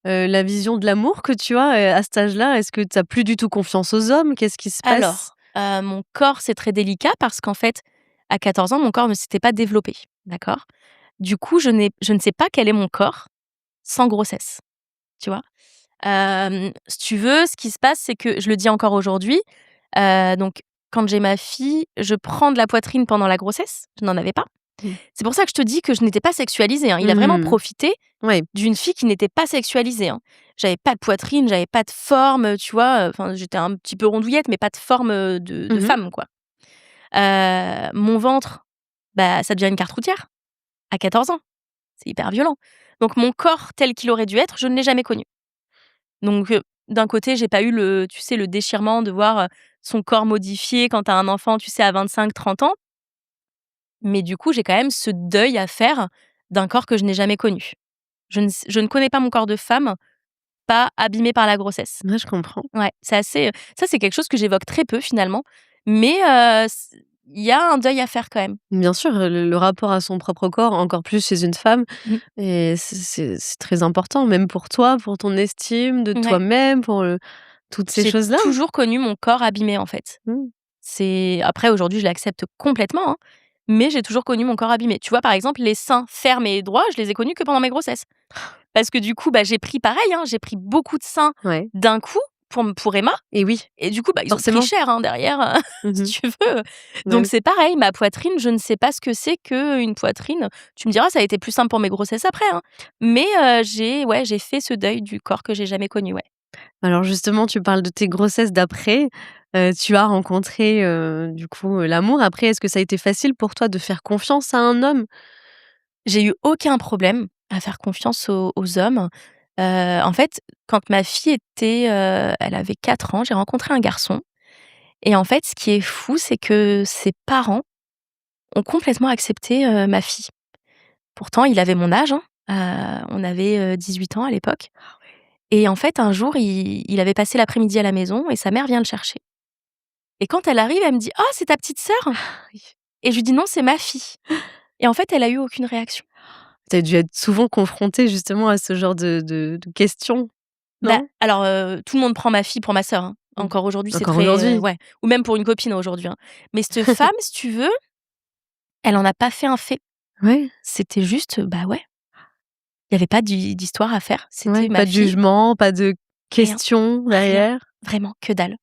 la vision de l'amour que tu as, à cet âge-là? Est-ce que tu as plus du tout confiance aux hommes? Qu'est-ce qui se passe? Alors, mon corps, c'est très délicat parce qu'en fait, à 14 ans, mon corps ne s'était pas développé, d'accord? Du coup, je ne sais pas quel est mon corps sans grossesse, tu vois? Si tu veux, ce qui se passe, c'est que je le dis encore aujourd'hui, donc quand j'ai ma fille, je prends de la poitrine pendant la grossesse, je n'en avais pas. Mmh. C'est pour ça que je te dis que je n'étais pas sexualisée, hein. Il a vraiment Mmh. profité Ouais. d'une fille qui n'était pas sexualisée, hein. J'avais pas de poitrine, j'avais pas de forme, tu vois? Enfin, j'étais un petit peu rondouillette, mais pas de forme, de Mmh. femme, quoi. Mon ventre, bah, ça devient une carte routière à 14 ans. C'est hyper violent. Donc mon corps tel qu'il aurait dû être, je ne l'ai jamais connu. Donc, d'un côté, j'ai pas eu le tu sais, le déchirement de voir, son corps modifié quand tu as un enfant, tu sais, à 25, 30 ans. Mais du coup, j'ai quand même ce deuil à faire d'un corps que je n'ai jamais connu. Je ne connais pas mon corps de femme, pas abîmé par la grossesse. Ouais, je comprends. Ouais, c'est assez, ça, c'est quelque chose que j'évoque très peu finalement, mais il y a un deuil à faire quand même. Bien sûr, le rapport à son propre corps, encore plus chez une femme, Mmh. et c'est très important, même pour toi, pour ton estime de Ouais. toi-même, pour, toutes ces J'ai choses-là. toujours connu mon corps abîmé, en fait. Mmh. C'est après aujourd'hui, je l'accepte complètement, hein, mais j'ai toujours connu mon corps abîmé. Tu vois, par exemple, les seins fermes et droits, je les ai connus que pendant mes grossesses. Parce que du coup, bah, j'ai pris pareil, hein, j'ai pris beaucoup de seins Ouais, d'un coup pour Emma et oui, et du coup, bah, ils ont pris forcément. cher, hein, derrière, si Mmh. tu veux. Bah, Donc oui. c'est pareil, ma poitrine, je ne sais pas ce que c'est qu'une poitrine. Tu me diras, ça a été plus simple pour mes grossesses après, hein, mais j'ai fait ce deuil du corps que j'ai jamais connu, ouais. Alors justement, tu parles de tes grossesses d'après, tu as rencontré, du coup, l'amour. Après, est-ce que ça a été facile pour toi de faire confiance à un homme? J'ai eu aucun problème à faire confiance aux hommes. En fait, quand ma fille était, elle avait 4 ans, j'ai rencontré un garçon et en fait, ce qui est fou, c'est que ses parents ont complètement accepté, ma fille. Pourtant, il avait mon âge, hein, on avait, 18 ans à l'époque et en fait, un jour, il avait passé l'après-midi à la maison et sa mère vient le chercher et quand elle arrive, elle me dit: «Oh, c'est ta petite sœur?» Oui. et je lui dis: «Non, c'est ma fille» et en fait, elle a eu aucune réaction. Tu as dû être souvent confrontée justement à ce genre de questions, Bah, non? alors, tout le monde prend ma fille pour ma sœur, hein. Mmh. Encore aujourd'hui, c'est Encore très, aujourd'hui? ouais, ou même pour une copine aujourd'hui, hein. Mais cette femme, si tu veux, elle en a pas fait un fait. Ouais, C'était juste, bah, ouais, il y avait pas d'histoire à faire. C'était ouais, ma pas de fille, jugement, pas de rien, questions rien, derrière? vraiment que dalle.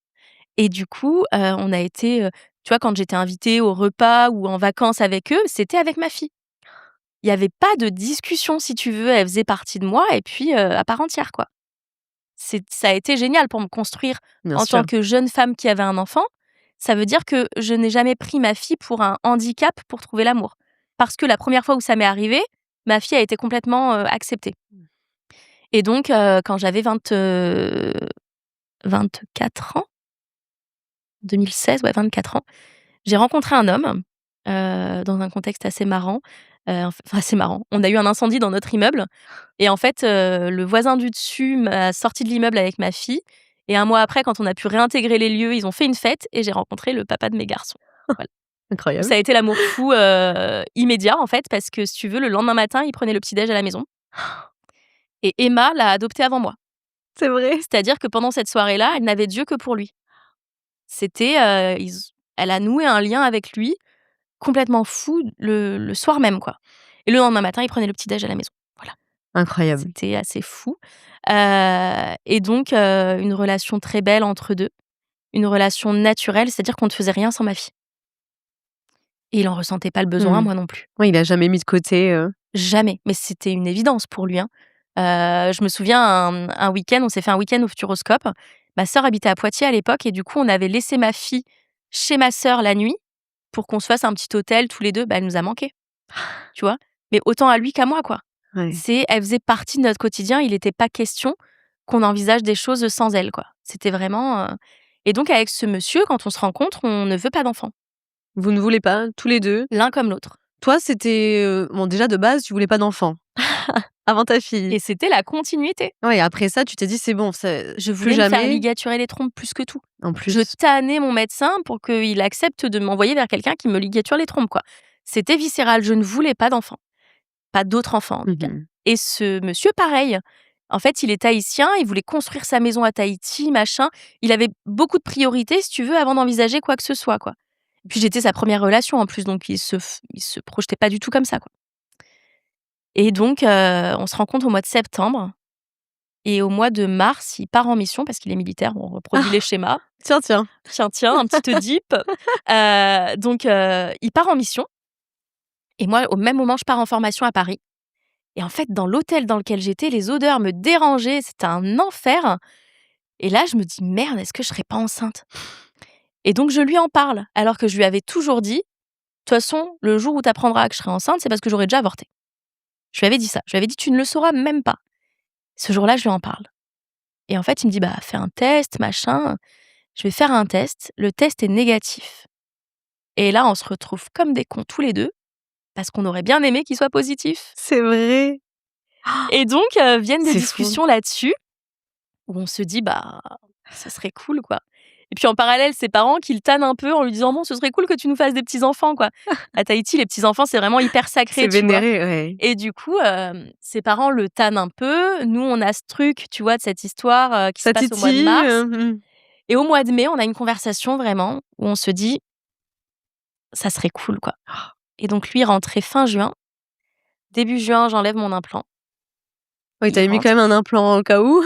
Et du coup, on a été, tu vois, quand j'étais invitée au repas ou en vacances avec eux, c'était avec ma fille. Il y avait pas de discussion, si tu veux, elle faisait partie de moi et puis, à part entière, quoi. Ça a été génial pour me construire Bien en tant sûr. que jeune femme qui avait un enfant. Ça veut dire que je n'ai jamais pris ma fille pour un handicap pour trouver l'amour. Parce que la première fois où ça m'est arrivé, ma fille a été complètement, acceptée Et donc, quand j'avais 24 ans, 2016, ouais, 24 ans, j'ai rencontré un homme, dans un contexte assez marrant. Enfin assez marrant. On a eu un incendie dans notre immeuble et en fait, le voisin du dessus m'a sorti de l'immeuble avec ma fille et 1 mois après, quand on a pu réintégrer les lieux, ils ont fait une fête et j'ai rencontré le papa de mes garçons. Voilà. Incroyable. Ça a été l'amour fou, immédiat, en fait, parce que si tu veux, le lendemain matin, il prenait le petit déj à la maison et Emma l'a adopté avant moi. C'est vrai? C'est-à-dire que pendant cette soirée-là, elle n'avait Dieu que pour lui. C'était, elle a noué un lien avec lui complètement fou le soir même, quoi. Et le lendemain matin, il prenait le petit déj à la maison. Voilà, Incroyable. c'était assez fou, et donc une relation très belle entre 2, une relation naturelle, c'est-à-dire qu'on ne faisait rien sans ma fille. Et il en ressentait pas le besoin, moi non plus. Ouais, il a jamais mis de côté, Jamais, mais c'était une évidence pour lui, hein. Je me souviens un week-end, on s'est fait un week-end au Futuroscope. Ma sœur habitait à Poitiers à l'époque et du coup, on avait laissé ma fille chez ma sœur la nuit pour qu'on se fasse un petit hôtel tous les 2. Bah, elle nous a manqué, tu vois? Mais autant à lui qu'à moi, quoi. ouais. Elle faisait partie de notre quotidien, il était pas question qu'on envisage des choses sans elle, quoi. C'était vraiment, et donc avec ce monsieur, quand on se rencontre, on ne veut pas d'enfant, Vous ne voulez pas tous les 2? l'un comme l'autre. Toi, c'était, bon déjà de base, tu voulais pas d'enfant avant ta fille. Et c'était la continuité. Ouais, après ça, tu t'es dit: «C'est bon, c'est Je plus voulais me faire jamais». ligaturer les trompes plus que tout. En Je plus. tannais mon médecin pour qu'il accepte de m'envoyer vers quelqu'un qui me ligature les trompes, quoi. C'était viscéral, je ne voulais pas d'enfant. Pas d'autres enfants, en tout cas. Mmh. Et ce monsieur, pareil. En fait, il est tahitien, il voulait construire sa maison à Tahiti, machin. Il avait beaucoup de priorités, si tu veux, avant d'envisager quoi que ce soit, quoi. Et puis j'étais sa première relation en plus, donc il se projetait pas du tout comme ça, quoi. Et donc, on se rencontre au mois de septembre et au mois de mars, il part en mission parce qu'il est militaire, on reproduit les schémas. Tiens, tiens. Tiens, tiens, un petit Oedipe. Donc, il part en mission et moi, au même moment, je pars en formation à Paris et en fait, dans l'hôtel dans lequel j'étais, les odeurs me dérangeaient, c'était un enfer et là, je me dis: «Merde, est-ce que je serais pas enceinte?» Et donc je lui en parle, alors que je lui avais toujours dit: «De toute façon, le jour où tu apprendras que je serai enceinte, c'est parce que j'aurai déjà avorté». Je lui avais dit ça. Je lui avais dit: «Tu ne le sauras même pas». Ce jour-là, je lui en parle et en fait, il me dit: «Bah, fais un test, machin». Je vais faire un test, le test est négatif et là, on se retrouve comme des cons tous les 2 parce qu'on aurait bien aimé qu'il soit positif C'est vrai? et donc viennent des C'est fou. discussions là-dessus où on se dit: «Bah, ça serait cool, quoi». Et puis en parallèle, ses parents qui le tannent un peu en lui disant: «Bon, ce serait cool que tu nous fasses des petits-enfants, quoi». À Tahiti, les petits-enfants, c'est vraiment hyper sacré, C'est tu vois? vénéré, ouais. Et du coup, ses parents le tannent un peu. Nous, on a ce truc, tu vois, de cette histoire, qui se Ça passe au mois de titille, mars et au mois de mai, on a une conversation vraiment où on se dit: «Ça serait cool, quoi». Et donc lui, rentrait fin juin. Début juin, j'enlève mon implant. Oui, tu Il avais mis quand rentre. même un implant au cas où?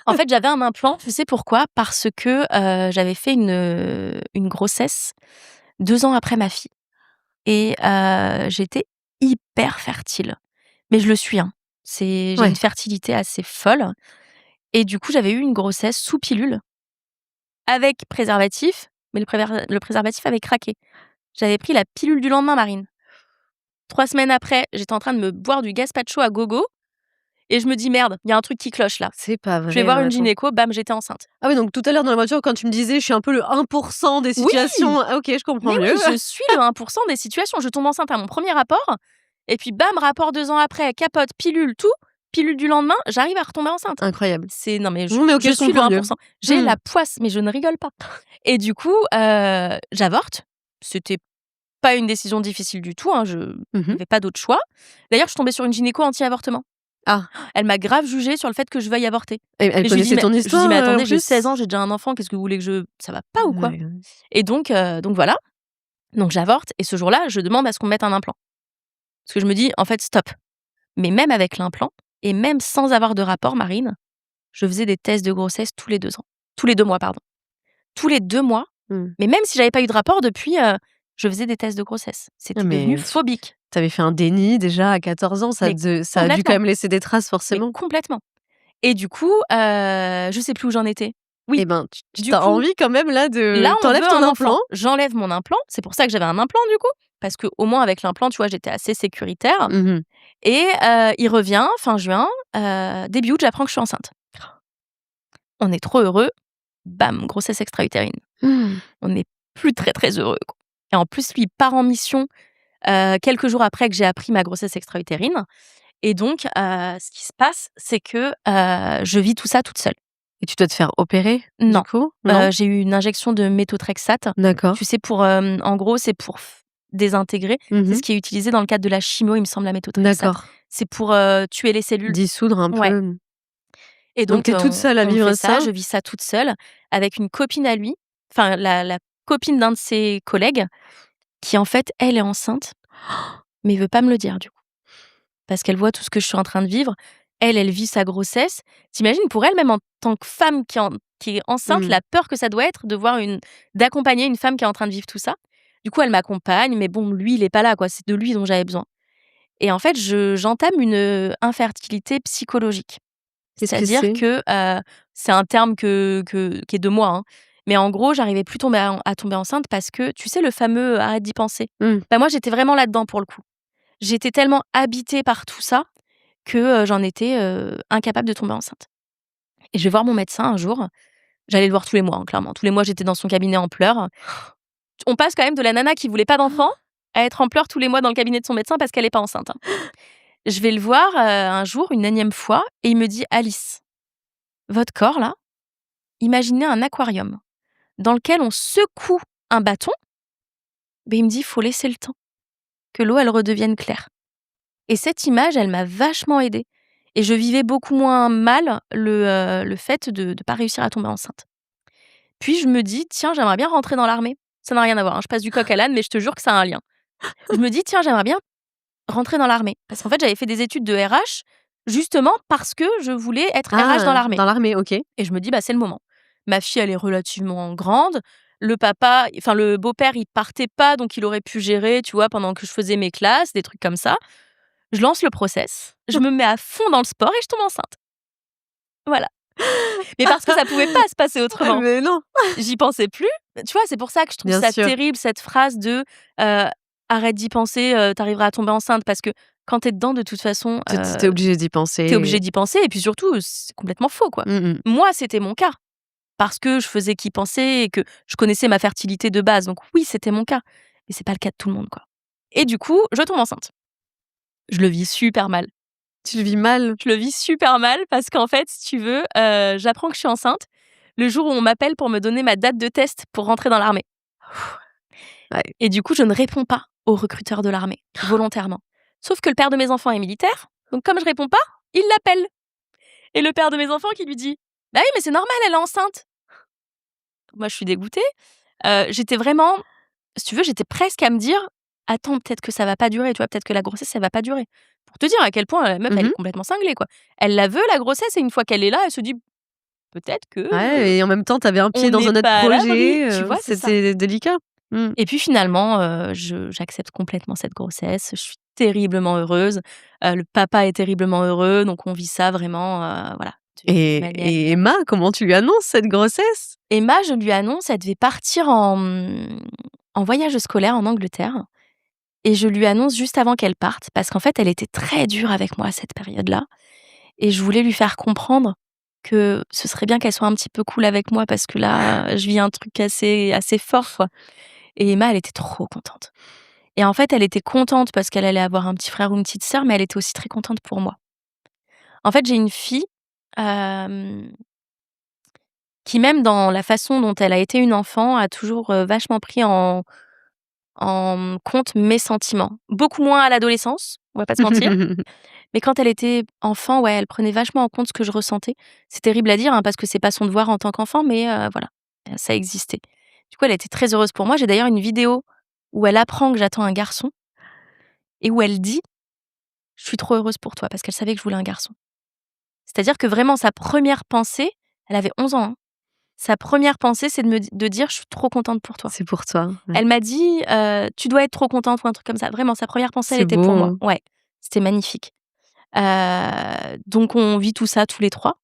En fait, j'avais un implant, tu sais pourquoi? Parce que, j'avais fait une grossesse 2 ans après ma fille et j'étais hyper fertile. Mais je le suis, hein. J'ai une Ouais. fertilité assez folle et du coup, j'avais eu une grossesse sous pilule avec préservatif, mais le préservatif avait craqué. J'avais pris la pilule du lendemain, Marine. 3 semaines après, j'étais en train de me boire du gazpacho à gogo et je me dis: «Merde, il y a un truc qui cloche là». C'est pas Je vais vrai, voir non, une attends. gynéco, bam, j'étais enceinte. Ah oui, donc tout à l'heure dans la voiture, quand tu me disais: «Je suis un peu le 1 % des Oui! situations», ah OK, je comprends Mais mieux. oui, je suis le 1 des situations. Je tombe enceinte à mon premier rapport et puis bam, rapport 2 ans après, capote, pilule, tout, pilule du lendemain, j'arrive à retomber enceinte. Incroyable. C'est non mais Non, mais OK, je je suis le comprends 1 mieux. J'ai Mmh. la poisse, mais je ne rigole pas et du coup, j'avorte. C'était pas une décision difficile du tout, hein, Mmh mh. j'avais pas d'autre choix. D'ailleurs, je suis tombée sur une gynéco anti-avortement. Ah, Elle m'a grave jugée sur le fait que je veuille avorter elle et je lui dis: connaissait «Mais» ton je lui dis: histoire, «Mais en attendez, j'ai 16 plus? ans, j'ai déjà un enfant, qu'est-ce que vous voulez que je ça va pas ou quoi?» Ouais, ouais. Et donc voilà. Donc j'avorte et ce jour-là, je demande à ce qu'on me mette un implant. Parce que je me dis: «En fait, stop». Mais même avec l'implant et même sans avoir de rapport, Marine, je faisais des tests de grossesse tous les 2 ans. Tous les 2 mois, pardon. Tous les 2 mois, Mmh. mais même si j'avais pas eu de rapport depuis, je faisais des tests de grossesse. Ah C'était devenu mais phobique, tu avais fait un déni déjà à 14 ans, mais ça a dû quand complètement, même laisser des traces mais forcément? complètement. Et du coup, je sais plus où j'en étais. Oui, Eh ben, tu du as coup, envie quand même là là, de on tu enlèves veut ton un enfant. implant. J'enlève mon implant, c'est pour ça que j'avais un implant du coup, parce qu'au moins avec l'implant, tu vois, j'étais assez sécuritaire. Mmh mh. Et il revient fin juin, début août, j'apprends que je suis enceinte. On est trop heureux, bam, grossesse extra-utérine. Mmh. On n'est plus très, très heureux, quoi. Et en plus, lui, il part en mission, quelques jours après que j'ai appris ma grossesse extra-utérine. Et donc, ce qui se passe, c'est que, je vis tout ça toute seule. Et tu dois te faire opérer, du Non, coup? Non? j'ai eu une injection de méthotrexate. D'accord. Tu sais, pour, en gros, c'est pour désintégrer. C'est ce Mmh. qui est utilisé dans le cadre de la chimio, il me semble, la méthotrexate. D'accord. C'est pour, tuer les cellules. Dissoudre un Ouais. peu. Et Donc donc, tu es toute seule à on vivre fait ça, ça? je vis ça toute seule avec une copine à lui, enfin la copine d'un de ses collègues qui, en fait, elle est enceinte, mais veut pas me le dire, du coup. Parce qu'elle voit tout ce que je suis en train de vivre. Elle vit sa grossesse. Tu imagines pour elle, même en tant que femme qui est enceinte, Mmh. la peur que ça doit être de voir d'accompagner une femme qui est en train de vivre tout ça. Du coup, elle m'accompagne, mais bon, lui, il est pas là, quoi. C'est de lui dont j'avais besoin. Et en fait, j'entame une, infertilité psychologique. Qu'est-ce que C'est-à-dire c'est? que, c'est un terme qui est de moi, hein, mais en gros, j'arrivais plus à tomber enceinte parce que, tu sais, le fameux, «arrête d'y penser». Mmh. Bah, moi, j'étais vraiment là-dedans pour le coup. J'étais tellement habitée par tout ça que, j'en étais, incapable de tomber enceinte. Et je vais voir mon médecin un jour. J'allais le voir tous les mois, hein, clairement. Tous les mois, j'étais dans son cabinet en pleurs. On passe quand même de la nana qui voulait pas d'enfant à être en pleurs tous les mois dans le cabinet de son médecin parce qu'elle est pas enceinte, hein. Je vais le voir, un jour, une énième fois, et il me dit: «Alice, votre corps là, imaginez un aquarium dans lequel on secoue un bâton». Ben il me dit: «Faut laisser le temps, que l'eau, elle redevienne claire». Et cette image, elle m'a vachement aidée, et je vivais beaucoup moins mal le fait de pas réussir à tomber enceinte. Puis je me dis: «Tiens, j'aimerais bien rentrer dans l'armée». Ça n'a rien à voir, hein, je passe du coq à l'âne, mais je te jure que ça a un lien. Je me dis: «Tiens, j'aimerais bien rentrer dans l'armée». Parce qu'en fait, j'avais fait des études de RH, justement parce que je voulais être RH dans Ah! l'armée. Dans l'armée, OK. Et je me dis: «Bah, c'est le moment». Ma fille, elle est relativement grande. Le beau-père, il partait pas, donc il aurait pu gérer, tu vois, pendant que je faisais mes classes, des trucs comme ça. Je lance le process, je me mets à fond dans le sport et je tombe enceinte. Voilà. Mais parce que ça pouvait pas se passer autrement. Mais non! J'y pensais plus. Tu vois, c'est pour ça que je trouve Bien ça sûr. terrible, cette phrase de, heu: «Arrête d'y penser, tu arriveras à tomber enceinte», parce que quand tu es dedans, de toute façon, Tu es obligée d'y tu es penser. obligé d'y penser, et puis surtout, c'est complètement faux, quoi. Mmh mh. Moi, c'était mon cas, parce que je faisais qu'y penser et que je connaissais ma fertilité de base, donc oui, c'était mon cas. Mais c'est pas le cas de tout le monde, quoi. Et du coup, je tombe enceinte. Je le vis super mal. Tu le vis mal? Je le vis super mal parce qu'en fait, si tu veux, j'apprends que je suis enceinte le jour où on m'appelle pour me donner ma date de test pour rentrer dans l'armée. Ouais. Et du coup, je ne réponds pas au recruteur de l'armée, volontairement. Sauf que le père de mes enfants est militaire, donc comme je réponds pas, il l'appelle. Et le père de mes enfants qui lui dit: «Bah oui, mais c'est normal, elle est enceinte». Moi, je suis dégoûtée. J'étais vraiment, si tu veux, j'étais presque à me dire: «Attends, peut-être que ça va pas durer», tu vois? Peut-être que la grossesse, elle va pas durer. Pour te dire à quel point la meuf, elle Mmh. est complètement cinglée, quoi. Elle la veut, la grossesse, et une fois qu'elle est là, elle se dit: «Peut-être que, Ouais, et en même temps, tu avais un on pied dans n'est un autre pas à l'abri», projet, tu vois? C'est ça. c'était délicat. Mmh. Et puis finalement, j'accepte complètement cette grossesse. Je suis terriblement heureuse. Le papa est terriblement heureux, donc on vit ça vraiment, voilà, de manière. Et Emma, comment tu lui annonces cette grossesse? Emma, je lui annonce, elle devait partir en voyage scolaire en Angleterre, et je lui annonce juste avant qu'elle parte parce qu'en fait, elle était très dure avec moi à cette période-là, et je voulais lui faire comprendre que ce serait bien qu'elle soit un petit peu cool avec moi parce que là, je vis un truc assez fort, quoi. Et Emma, elle était trop contente. Et en fait, elle était contente parce qu'elle allait avoir un petit frère ou une petite sœur, mais elle était aussi très contente pour moi. En fait, j'ai une fille, hem, qui, même dans la façon dont elle a été une enfant, a toujours, vachement pris en compte mes sentiments. Beaucoup moins à l'adolescence, on va pas se mentir, mais quand elle était enfant, ouais, elle prenait vachement en compte ce que je ressentais. C'est terrible à dire, hein, parce que c'est pas son devoir en tant qu'enfant, mais voilà, ça existait. Du coup, elle était très heureuse pour moi. J'ai d'ailleurs une vidéo où elle apprend que j'attends un garçon et où elle dit: «Je suis trop heureuse pour toi», parce qu'elle savait que je voulais un garçon. C'est-à-dire que vraiment sa première pensée, elle avait 11 ans, hein, sa première pensée, c'est de dire: «Je suis trop contente pour toi». C'est pour toi, ouais. Elle m'a dit, «Tu dois être trop contente», ou un truc comme ça. Vraiment, sa première pensée, elle C'est était beau, pour moi. hein. Ouais, c'était magnifique. Donc on vit tout ça tous les 3.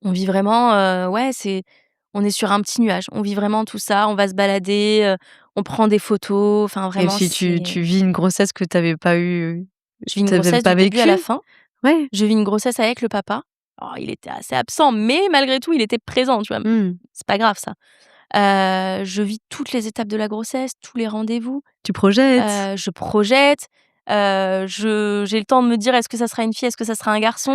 On vit vraiment, ouais, on est sur un petit nuage. On vit vraiment tout ça, on va se balader, on prend des photos, enfin Et vraiment puis tu c'est. vis une grossesse que tu avais pas eu Je vis une Tu grossesse pas du début à la vécu? fin. Ouais. Je vis une grossesse avec le papa. Alors il était assez absent, mais malgré tout, il était présent, tu vois? Mmh. C'est pas grave ça. Je vis toutes les étapes de la grossesse, tous les rendez-vous. Tu projettes? Je projette, j'ai le temps de me dire: «Est-ce que ça sera une fille? Est-ce que ça sera un garçon?»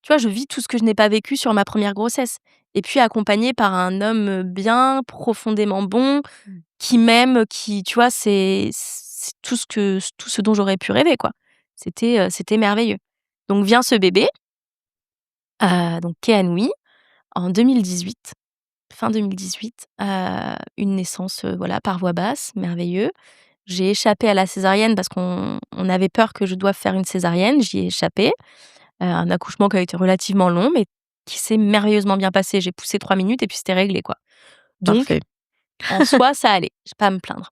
Tu vois? Je vis tout ce que je n'ai pas vécu sur ma première grossesse et puis accompagnée par un homme, bien, profondément bon, Mmh. qui m'aime, qui tu vois? C'est tout ce dont j'aurais pu rêver, quoi. C'était merveilleux. Donc vient ce bébé, donc qui est Anoui en 2018, fin 2018, une naissance, voilà, par voie basse, merveilleux. J'ai échappé à la césarienne parce qu'on avait peur que je doive faire une césarienne. J'y ai échappé. Un accouchement qui a été relativement long, mais qui s'est merveilleusement bien passé. J'ai poussé 3 minutes et puis c'était réglé, quoi. Donc Parfait. en soi, ça allait. J'ai pas à me plaindre.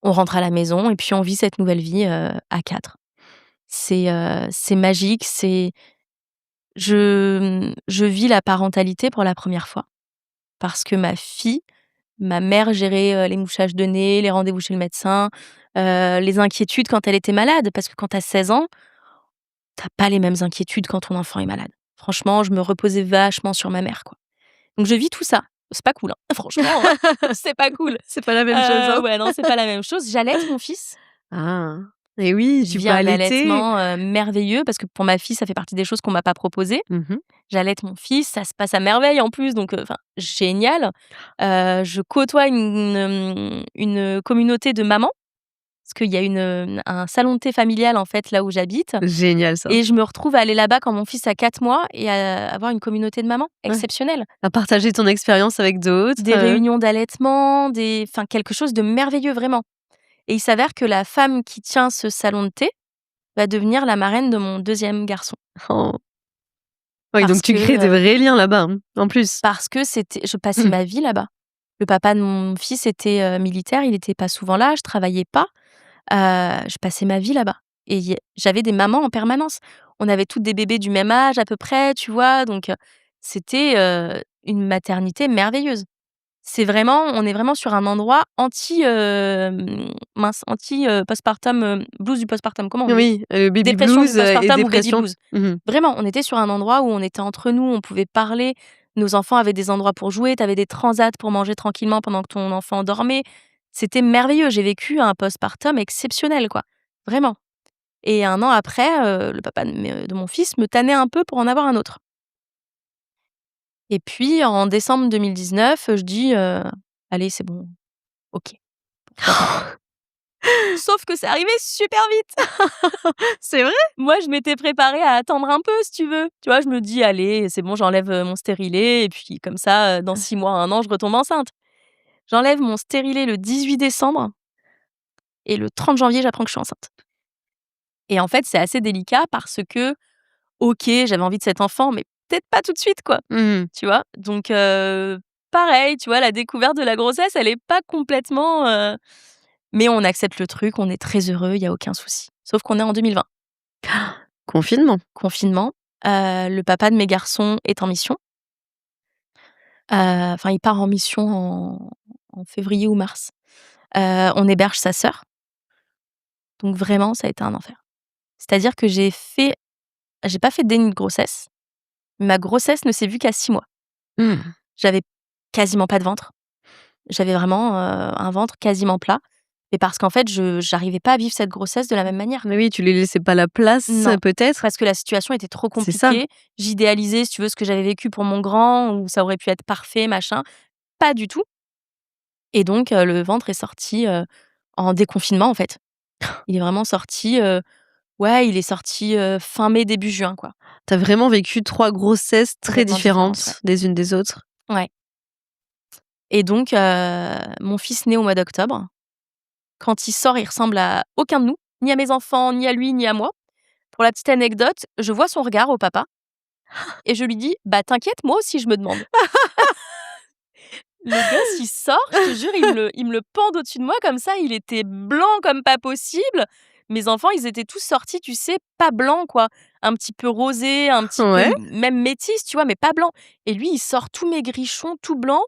On rentre à la maison et puis on vit cette nouvelle vie, à 4. C'est magique, je vis la parentalité pour la première fois parce que ma mère gérait, les mouchages de nez, les rendez-vous chez le médecin, les inquiétudes quand elle était malade. Parce que quand tu as 16 ans, tu as pas les mêmes inquiétudes quand ton enfant est malade. Franchement, je me reposais vachement sur ma mère, quoi. Donc je vis tout ça. C'est pas cool, hein, franchement, c'est pas cool. C'est pas la même chose, hein? Ouais, non, c'est pas la même chose. J'allaite mon fils. Ah! Et oui, Je tu vis peux un allaiter. allaitement, merveilleux parce que pour ma fille, ça fait partie des choses qu'on m'a pas proposées. Mmh. J'allaite mon fils, ça se passe à merveille en plus, donc enfin génial. Je côtoie une communauté de mamans, parce qu'il y a un salon de thé familial en fait là où j'habite Génial ça. et je me retrouve à aller là-bas quand mon fils a 4 mois et à avoir une communauté de mamans Ouais. exceptionnelle. À partager ton expérience avec d'autres, Des réunions d'allaitement, enfin quelque chose de merveilleux vraiment et il s'avère que la femme qui tient ce salon de thé va devenir la marraine de mon deuxième garçon. oh. Oui, Parce donc tu que, crées de vrais liens là-bas, hein, en plus. je passais ma vie là-bas. Le papa de mon fils était, militaire, il était pas souvent là, je travaillais pas, je passais ma vie là-bas et j'avais des mamans en permanence. On avait toutes des bébés du même âge à peu près, tu vois? Donc, c'était, une maternité merveilleuse. On est vraiment sur un endroit anti, postpartum, blues du postpartum, comment on dit? Oui, baby Dépression du blues, et postpartum ou baby dépression. blues. Mmh. Vraiment, on était sur un endroit où on était entre nous, on pouvait parler, nos enfants avaient des endroits pour jouer, tu avais des transats pour manger tranquillement pendant que ton enfant dormait. C'était merveilleux, j'ai vécu un postpartum exceptionnel, quoi, vraiment et 1 an après, le papa de mon fils me tannait un peu pour en avoir un autre et puis en décembre 2019, je dis: «Allez, c'est bon, OK, pourquoi pas?» Sauf que c'est arrivé super vite! C'est vrai? Moi, je m'étais préparée à attendre un peu, si tu veux. Tu vois, je me dis: «Allez, c'est bon, j'enlève, mon stérilet et puis comme ça, dans 6 mois, 1 an, je retombe enceinte». J'enlève mon stérilet le 18 décembre et le 30 janvier, j'apprends que je suis enceinte et en fait, c'est assez délicat parce que, OK, j'avais envie de cet enfant, mais peut-être pas tout de suite, quoi, Mmh. tu vois? Donc pareil, tu vois, la découverte de la grossesse, elle est pas complètement, mais on accepte le truc, on est très heureux, il y a aucun souci. Sauf qu'on est en 2020. Confinement. Confinement, le papa de mes garçons est en mission. Enfin, il part en mission en février ou mars. On héberge sa sœur, donc vraiment, ça a été un enfer. C'est-à-dire que j'ai pas fait de déni de grossesse. Ma grossesse ne s'est vue qu'à 6 mois. Mmh. J'avais quasiment pas de ventre. J'avais vraiment, un ventre quasiment plat, mais parce qu'en fait, je j'arrivais pas à vivre cette grossesse de la même manière. Mais oui, tu lui laissais pas la place, Non, peut-être? parce que la situation était trop C'est ça. compliquée. J'idéalisais, si tu veux, ce que j'avais vécu pour mon grand, où ça aurait pu être parfait, machin. Pas du tout et donc le ventre est sorti, en déconfinement, en fait. Il est vraiment sorti, ouais, il est sorti, fin mai, début juin, quoi. Tu as vraiment vécu 3 grossesses très Complètement différentes, ouais. différentes les unes des autres? Ouais et donc mon fils naît au mois d'octobre. Quand il sort, il ressemble à aucun de nous, ni à mes enfants, ni à lui, ni à moi. Pour la petite anecdote, je vois son regard au papa et je lui dis: «Bah, t'inquiète, moi aussi, je me demande». Le gosse, il sort, je te jure, il me le pend au-dessus de moi comme ça, il était blanc comme pas possible. Mes enfants, ils étaient tous sortis, tu sais, pas blancs quoi, un petit peu rosés, un petit peu Ouais. même métis, tu vois? Mais pas blanc et lui, il sort tout maigrichon, tout blanc,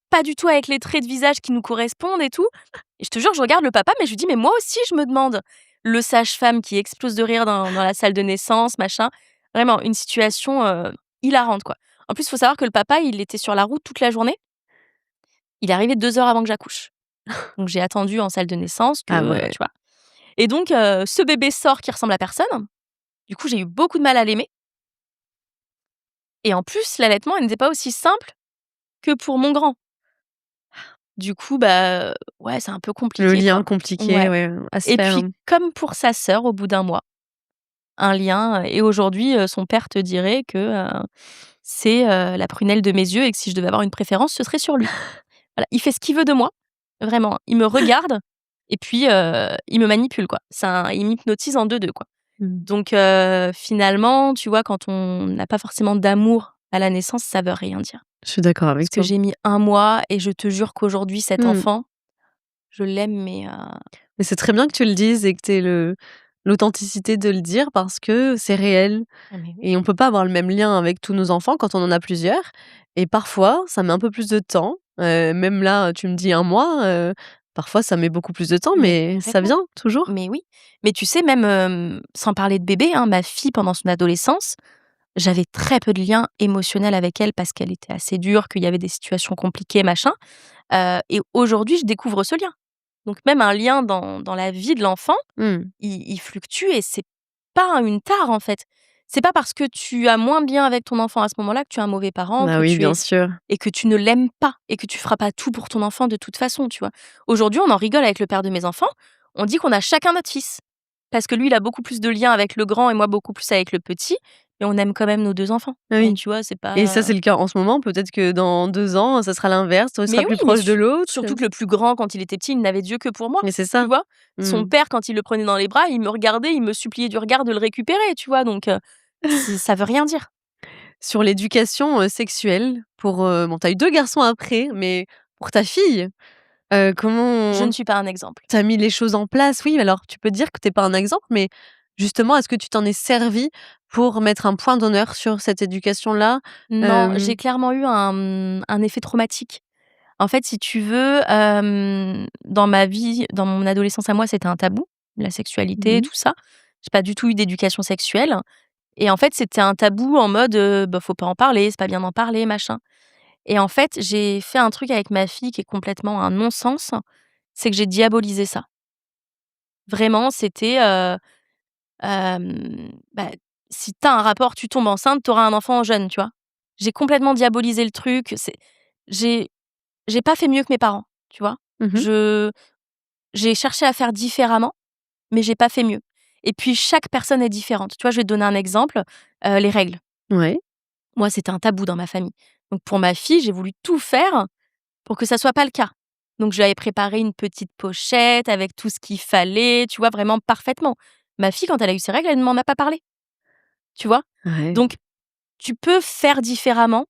pas du tout avec les traits de visage qui nous correspondent et tout et je te jure, je regarde le papa, mais je lui dis: «Mais moi aussi, je me demande». le sage-femme qui explose de rire dans la salle de naissance, machin. Vraiment une situation, hilarante, quoi. En plus, il faut savoir que le papa, il était sur la route toute la journée. Il est arrivé 2 heures avant que j'accouche. Donc j'ai attendu en salle de naissance que, Ah ouais. tu vois? Et donc ce bébé sort qui ressemble à personne. Du coup, j'ai eu beaucoup de mal à l'aimer et en plus, l'allaitement, il n'était pas aussi simple que pour mon grand. Du coup, bah, ouais, c'est un peu Le compliqué, lien quoi. compliqué, Ouais ouais, à se et faire, puis, comme pour sa sœur, au bout d'1 mois, un lien, et aujourd'hui, son père te dirait que, c'est, la prunelle de mes yeux et que si je devais avoir une préférence, ce serait sur lui. Voilà, il fait ce qu'il veut de moi, vraiment. Il me regarde et puis, il me manipule, quoi. Il m'hypnotise en 2-2, quoi. Mmh. Donc finalement, tu vois, quand on n'a pas forcément d'amour à la naissance, ça veut rien dire. Je suis d'accord Parce avec que toi. j'ai mis 1 mois et je te jure qu'aujourd'hui, cet Mmh. enfant, je l'aime, mais Mais c'est très bien que tu le dises et que tu aies l'authenticité de le dire parce que c'est réel ah mais oui. et on peut pas avoir le même lien avec tous nos enfants quand on en a plusieurs et parfois, ça met un peu plus de temps, même là, tu me dis 1 mois, parfois ça met beaucoup plus de temps Mais mais ça complètement. vient toujours. Mais oui. Mais tu sais, même, sans parler de bébé, hein, ma fille pendant son adolescence, j'avais très peu de lien émotionnel avec elle parce qu'elle était assez dure, qu'il y avait des situations compliquées, machin, et aujourd'hui, je découvre ce lien. Donc même un lien dans la vie de l'enfant, Mmh. il fluctue et c'est pas une tare, en fait. C'est pas parce que tu as moins bien avec ton enfant à ce moment-là que tu es un mauvais parent, Bah que oui, tu bien es sûr. et que tu ne l'aimes pas et que tu feras pas tout pour ton enfant de toute façon, tu vois? Aujourd'hui, on en rigole avec le père de mes enfants, on dit qu'on a chacun notre fils. Parce que lui, il a beaucoup plus de liens avec le grand et moi beaucoup plus avec le petit, mais on aime quand même nos 2 enfants. Donc Oui tu vois, c'est et ça, pas c'est le cas en ce moment, peut-être que dans 2 ans, ça sera l'inverse, tu seras mais plus oui, mais proche de l'autre, surtout que le plus grand, quand il était petit, il n'avait d'yeux que pour moi, et c'est tu ça. vois? Mmh. Son père, quand il le prenait dans les bras, il me regardait, il me suppliait du regard de le récupérer, tu vois? Donc ça veut rien dire. Sur l'éducation, sexuelle pour, bon, tu as eu 2 garçons après, mais pour ta fille, Je comment ne suis pas un exemple. tu as mis les choses en place? Oui, alors tu peux dire que tu es pas un exemple, mais justement, est-ce que tu t'en es servi pour mettre un point d'honneur sur cette éducation-là? Non, Hem j'ai clairement eu un effet traumatique. En fait, si tu veux, dans ma vie, dans mon adolescence à moi, c'était un tabou, la sexualité, Mmh. tout ça. J'ai pas du tout eu d'éducation sexuelle et en fait, c'était un tabou en mode, bah, faut pas en parler, c'est pas bien d'en parler, machin et en fait, j'ai fait un truc avec ma fille qui est complètement un non-sens, c'est que j'ai diabolisé ça. Vraiment, c'était, bah, si tu as un rapport, tu tombes enceinte, tu auras un enfant jeune, tu vois? J'ai complètement diabolisé le truc, j'ai j'ai pas fait mieux que mes parents, tu vois? Mmh. Je J'ai cherché à faire différemment, mais j'ai pas fait mieux et puis chaque personne est différente. Tu vois, je vais te donner un exemple, les règles. Ouais. Moi, c'était un tabou dans ma famille. Donc pour ma fille, j'ai voulu tout faire pour que ça soit pas le cas. Donc je lui avais préparé une petite pochette avec tout ce qu'il fallait, tu vois, vraiment parfaitement. Ma fille, quand elle a eu ses règles, elle ne m'en a pas parlé, tu vois? Ouais. Donc tu peux faire différemment,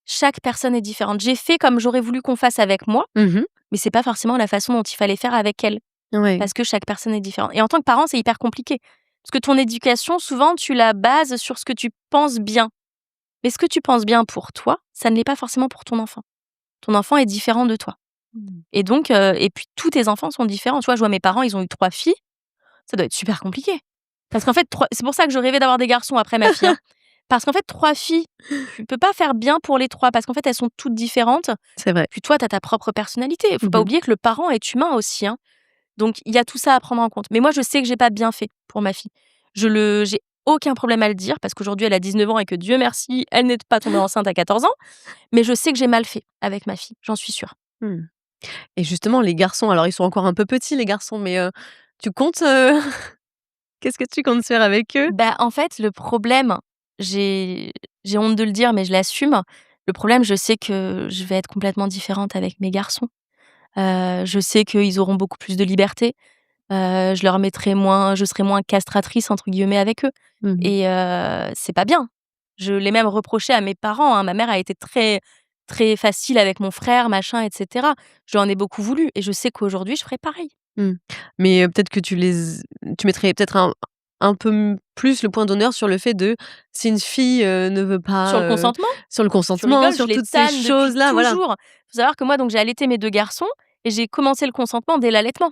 chaque personne est différente. J'ai fait comme j'aurais voulu qu'on fasse avec moi, Mmh. mais c'est pas forcément la façon dont il fallait faire avec elle. Ouais. Parce que chaque personne est différente et en tant que parent, c'est hyper compliqué. Parce que ton éducation, souvent, tu la bases sur ce que tu penses bien. Mais ce que tu penses bien pour toi, ça ne l'est pas forcément pour ton enfant. Ton enfant est différent de toi Mmh. et donc et puis tous tes enfants sont différents. Tu vois, je vois mes parents, ils ont eu 3 filles, ça doit être super compliqué. Parce qu'en fait, 3 c'est pour ça que je rêvais d'avoir des garçons après ma fille, hein. Parce qu'en fait, 3 filles, tu peux pas faire bien pour les 3 parce qu'en fait, elles sont toutes différentes. C'est vrai. Puis toi, tu as ta propre personnalité. Il faut pas Mmh. oublier que le parent est humain aussi, hein. Donc il y a tout ça à prendre en compte. Mais moi, je sais que j'ai pas bien fait pour ma fille. J'ai aucun problème à le dire parce qu'aujourd'hui, elle a 19 ans et que Dieu merci, elle n'est pas tombée enceinte à 14 ans. Mais je sais que j'ai mal fait avec ma fille, j'en suis sûre. Mmh. Et justement, les garçons, alors ils sont encore un peu petits les garçons, mais tu comptes, qu'est-ce que tu comptes faire avec eux? Bah, en fait, le problème, j'ai j'ai honte de le dire, mais je l'assume. Le problème, je sais que je vais être complètement différente avec mes garçons. Je sais qu'ils auront beaucoup plus de liberté. Je serai moins «castratrice» entre guillemets avec eux Mmh. et c'est pas bien. Je l'ai même reproché à mes parents, hein. Ma mère a été très très facile avec mon frère, machin et cetera. Je lui en ai beaucoup voulu et je sais qu'aujourd'hui, je ferai pareil. Mmh. Mais peut-être que tu mettrais peut-être un peu plus le point d'honneur sur le fait de si une fille, ne veut Sur pas, le consentement, sur le tu consentement, rigoles, je sur les toutes ces tanne depuis choses-là, voilà. toujours. Faut savoir que moi donc j'ai allaité mes 2 garçons et j'ai commencé le consentement dès l'allaitement.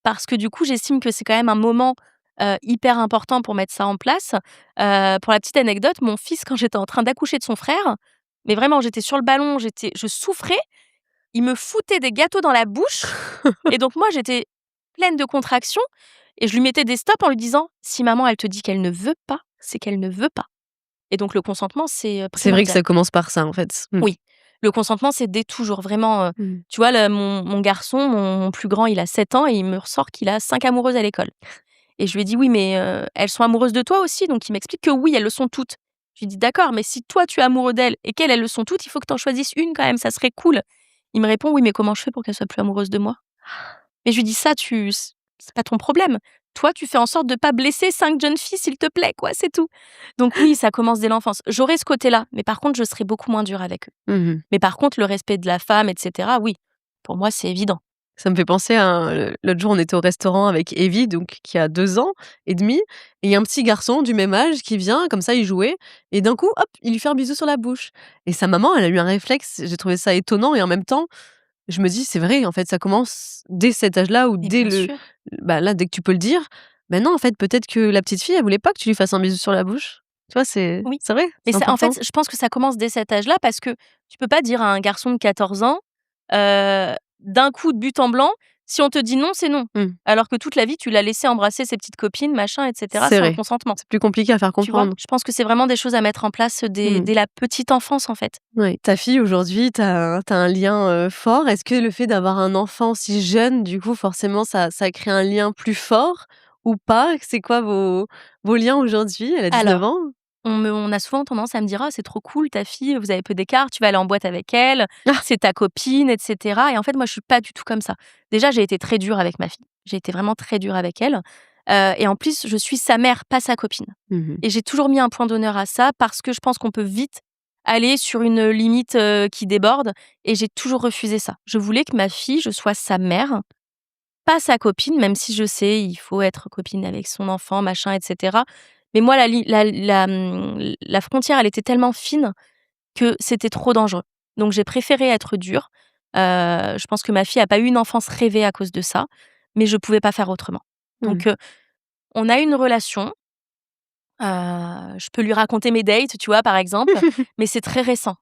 parce que du coup, j'estime que c'est quand même un moment, hyper important pour mettre ça en place. Pour la petite anecdote, mon fils, quand j'étais en train d'accoucher de son frère, mais vraiment, j'étais sur le ballon, je souffrais, il me foutait des gâteaux dans la bouche et donc moi, j'étais pleine de contractions et je lui mettais des stops en lui disant: «Si maman, elle te dit qu'elle ne veut pas, c'est qu'elle ne veut pas» et donc le consentement, c'est, C'est vrai que primordial. ça commence par ça, en fait. Oui, le consentement, c'est dès toujours vraiment, Mmh. tu vois, le mon garçon, mon plus grand, il a 7 ans et il me ressort qu'il a 5 amoureuses à l'école et je lui ai dit: «Oui, mais elles sont amoureuses de toi aussi?» donc il m'explique que oui, elles le sont toutes. Je lui dis: «D'accord, mais si toi, tu es amoureux d'elles et qu'elles, elles le sont toutes, il faut que tu en choisisses une quand même, ça serait cool». Il me répond: «Oui, mais comment je fais pour qu'elle soit plus amoureuse de moi?» et je lui dis: «Ça, c'est pas ton problème. Toi, tu fais en sorte de pas blesser 5 jeunes filles, s'il te plaît, quoi, c'est tout». Donc oui, ça commence dès l'enfance. J'aurais ce côté-là, mais par contre, je serais beaucoup moins dure avec eux. Mmh. Mais par contre, le respect de la femme et cetera, oui, pour moi, c'est évident. Ça me fait penser à l'autre jour, on était au restaurant avec Evie, donc qui a 2 ans et demi, et il y a un petit garçon du même âge qui vient, comme ça, il jouait et d'un coup, hop, il lui fait un bisou sur la bouche et sa maman, elle a eu un réflexe, j'ai trouvé ça étonnant et en même temps, je me dis: «C'est vrai, en fait, ça commence dès cet âge-là ou Mais dès bien sûr. bah, là, dès que tu peux le dire». Ben non, en fait, peut-être que la petite fille, elle voulait pas que tu lui fasses un bisou sur la bouche. Tu vois, Oui. c'est vrai, Mais c'est ça en important. fait, je pense que ça commence dès cet âge-là parce que tu peux pas dire à un garçon de 14 ans, d'un coup, de but en blanc, si on te dit: «Non», c'est non. Mmh. Alors que toute la vie, tu l'as laissé embrasser ses petites copines, machin et cetera, C'est sans le vrai, consentement. c'est plus compliqué à faire Tu vois? comprendre. Je pense que c'est vraiment des choses à mettre en place dès Mmh. dès la petite enfance, en fait. Ouais. Ta fille aujourd'hui, tu as un lien, fort. Est-ce que le fait d'avoir un enfant si jeune, du coup, forcément ça crée un lien plus fort ou pas? C'est quoi vos liens aujourd'hui? Elle a 19 Alors, ans? on a souvent tendance à me dire: «Ah, c'est trop cool, ta fille, vous avez peu d'écart, tu vas aller en boîte avec elle, Ah! c'est ta copine» et cetera et en fait, moi, je suis pas du tout comme ça. Déjà, j'ai été très dure avec ma fille. J'ai été vraiment très dure avec elle, et en plus, je suis sa mère, pas sa copine Mmh. et j'ai toujours mis un point d'honneur à ça parce que je pense qu'on peut vite aller sur une limite, qui déborde et j'ai toujours refusé ça. Je voulais que ma fille, je sois sa mère, pas sa copine, même si je sais, il faut être copine avec son enfant, machin et cetera. Mais moi, la frontière, elle était tellement fine que c'était trop dangereux. Donc j'ai préféré être dure. Je pense que ma fille a pas eu une enfance rêvée à cause de ça, mais je pouvais pas faire autrement. Mmh. Donc on a une relation, je peux lui raconter mes dates, tu vois, par exemple, mais c'est très récent.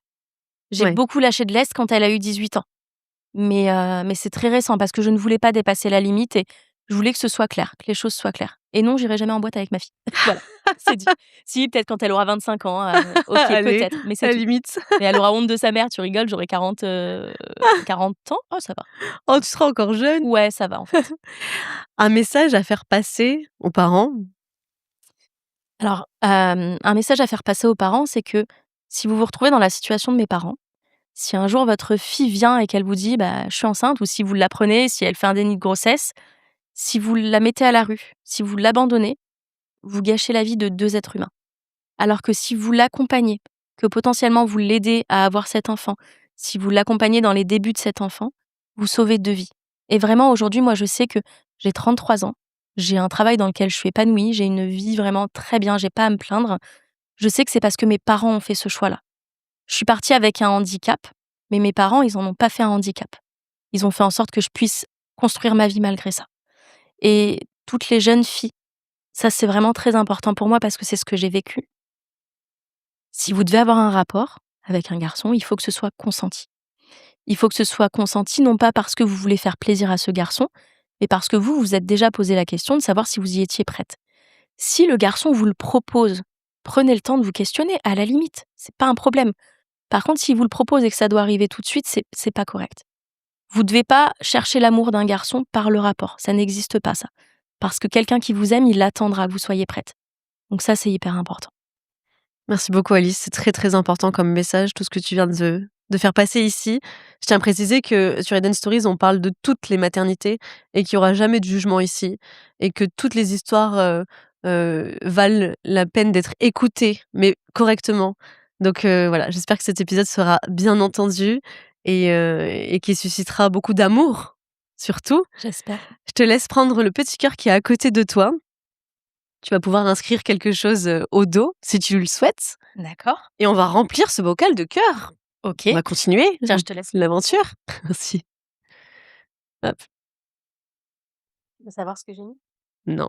J'ai Ouais. beaucoup lâché de l'est quand elle a eu 18 ans. Mais c'est très récent parce que je ne voulais pas dépasser la limite et je voulais que ce soit clair, que les choses soient claires. Et non, j'irai jamais en boîte avec ma fille. Voilà, c'est dit. Si, peut-être quand elle aura 25 ans, OK, Allez, peut-être, mais à c'est la tout. limite. Mais elle aura honte de sa mère, tu rigoles, j'aurai 40 ans? Oh, ça va. Oh, tu seras encore jeune. Ouais, ça va, en fait. Un message à faire passer aux parents? Alors, un message à faire passer aux parents, c'est que si vous vous retrouvez dans la situation de mes parents, si un jour votre fille vient et qu'elle vous dit: «Bah, je suis enceinte» ou si vous l'apprenez, si elle fait un déni de grossesse, si vous la mettez à la rue, si vous l'abandonnez, vous gâchez la vie de 2 êtres humains. Alors que si vous l'accompagnez, que potentiellement vous l'aidez à avoir cet enfant, si vous l'accompagnez dans les débuts de cet enfant, vous sauvez 2 vies. Et vraiment aujourd'hui, moi je sais que j'ai 33 ans, j'ai un travail dans lequel je suis épanouie, j'ai une vie vraiment très bien, j'ai pas à me plaindre. Je sais que c'est parce que mes parents ont fait ce choix-là. Je suis partie avec un handicap, mais mes parents, ils en ont pas fait un handicap. Ils ont fait en sorte que je puisse construire ma vie malgré ça. Et toutes les jeunes filles, ça c'est vraiment très important pour moi parce que c'est ce que j'ai vécu. Si vous devez avoir un rapport avec un garçon, il faut que ce soit consenti. Il faut que ce soit consenti non pas parce que vous voulez faire plaisir à ce garçon, mais parce que vous vous êtes déjà posé la question de savoir si vous y étiez prête. Si le garçon vous le propose, prenez le temps de vous questionner, à la limite, c'est pas un problème. Par contre, s'il vous le propose et que ça doit arriver tout de suite, c'est pas correct. Vous devez pas chercher l'amour d'un garçon par le rapport, ça n'existe pas ça. Parce que quelqu'un qui vous aime, il attendra que vous soyez prête. Donc ça, c'est hyper important. Merci beaucoup Alice, c'est très, très important comme message, tout ce que tu viens de faire passer ici. Je tiens à préciser que sur Eden Stories, on parle de toutes les maternités et qu'il y aura jamais de jugement ici et que toutes les histoires, valent la peine d'être écoutées, mais correctement. Donc voilà, j'espère que cet épisode sera bien entendu et qu'il suscitera beaucoup d'amour, surtout. J'espère. Je te laisse prendre le petit cœur qui est à côté de toi. Tu vas pouvoir inscrire quelque chose, au dos, si tu le souhaites. D'accord. Et on va remplir ce bocal de cœur. OK. On va continuer Tiens, je te laisse. l'aventure. Merci. Hop. De savoir ce que j'ai mis? Non.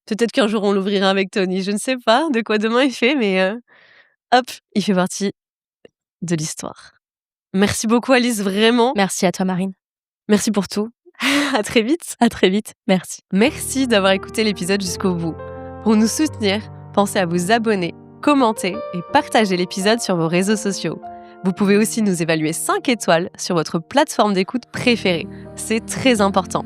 Peut-être qu'un jour on l'ouvrira avec Tony, je ne sais pas de quoi demain il fait, mais hop, il fait partie de l'histoire. Merci beaucoup Alice, vraiment. Merci à toi, Marine. Merci pour tout. À très vite. À très vite. Merci. Merci d'avoir écouté l'épisode jusqu'au bout. Pour nous soutenir, pensez à vous abonner, commenter et partager l'épisode sur vos réseaux sociaux. Vous pouvez aussi nous évaluer 5 étoiles sur votre plateforme d'écoute préférée. C'est très important.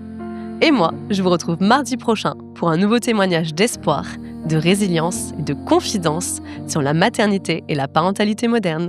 Et moi, je vous retrouve mardi prochain pour un nouveau témoignage d'espoir, de résilience et de confidence sur la maternité et la parentalité moderne.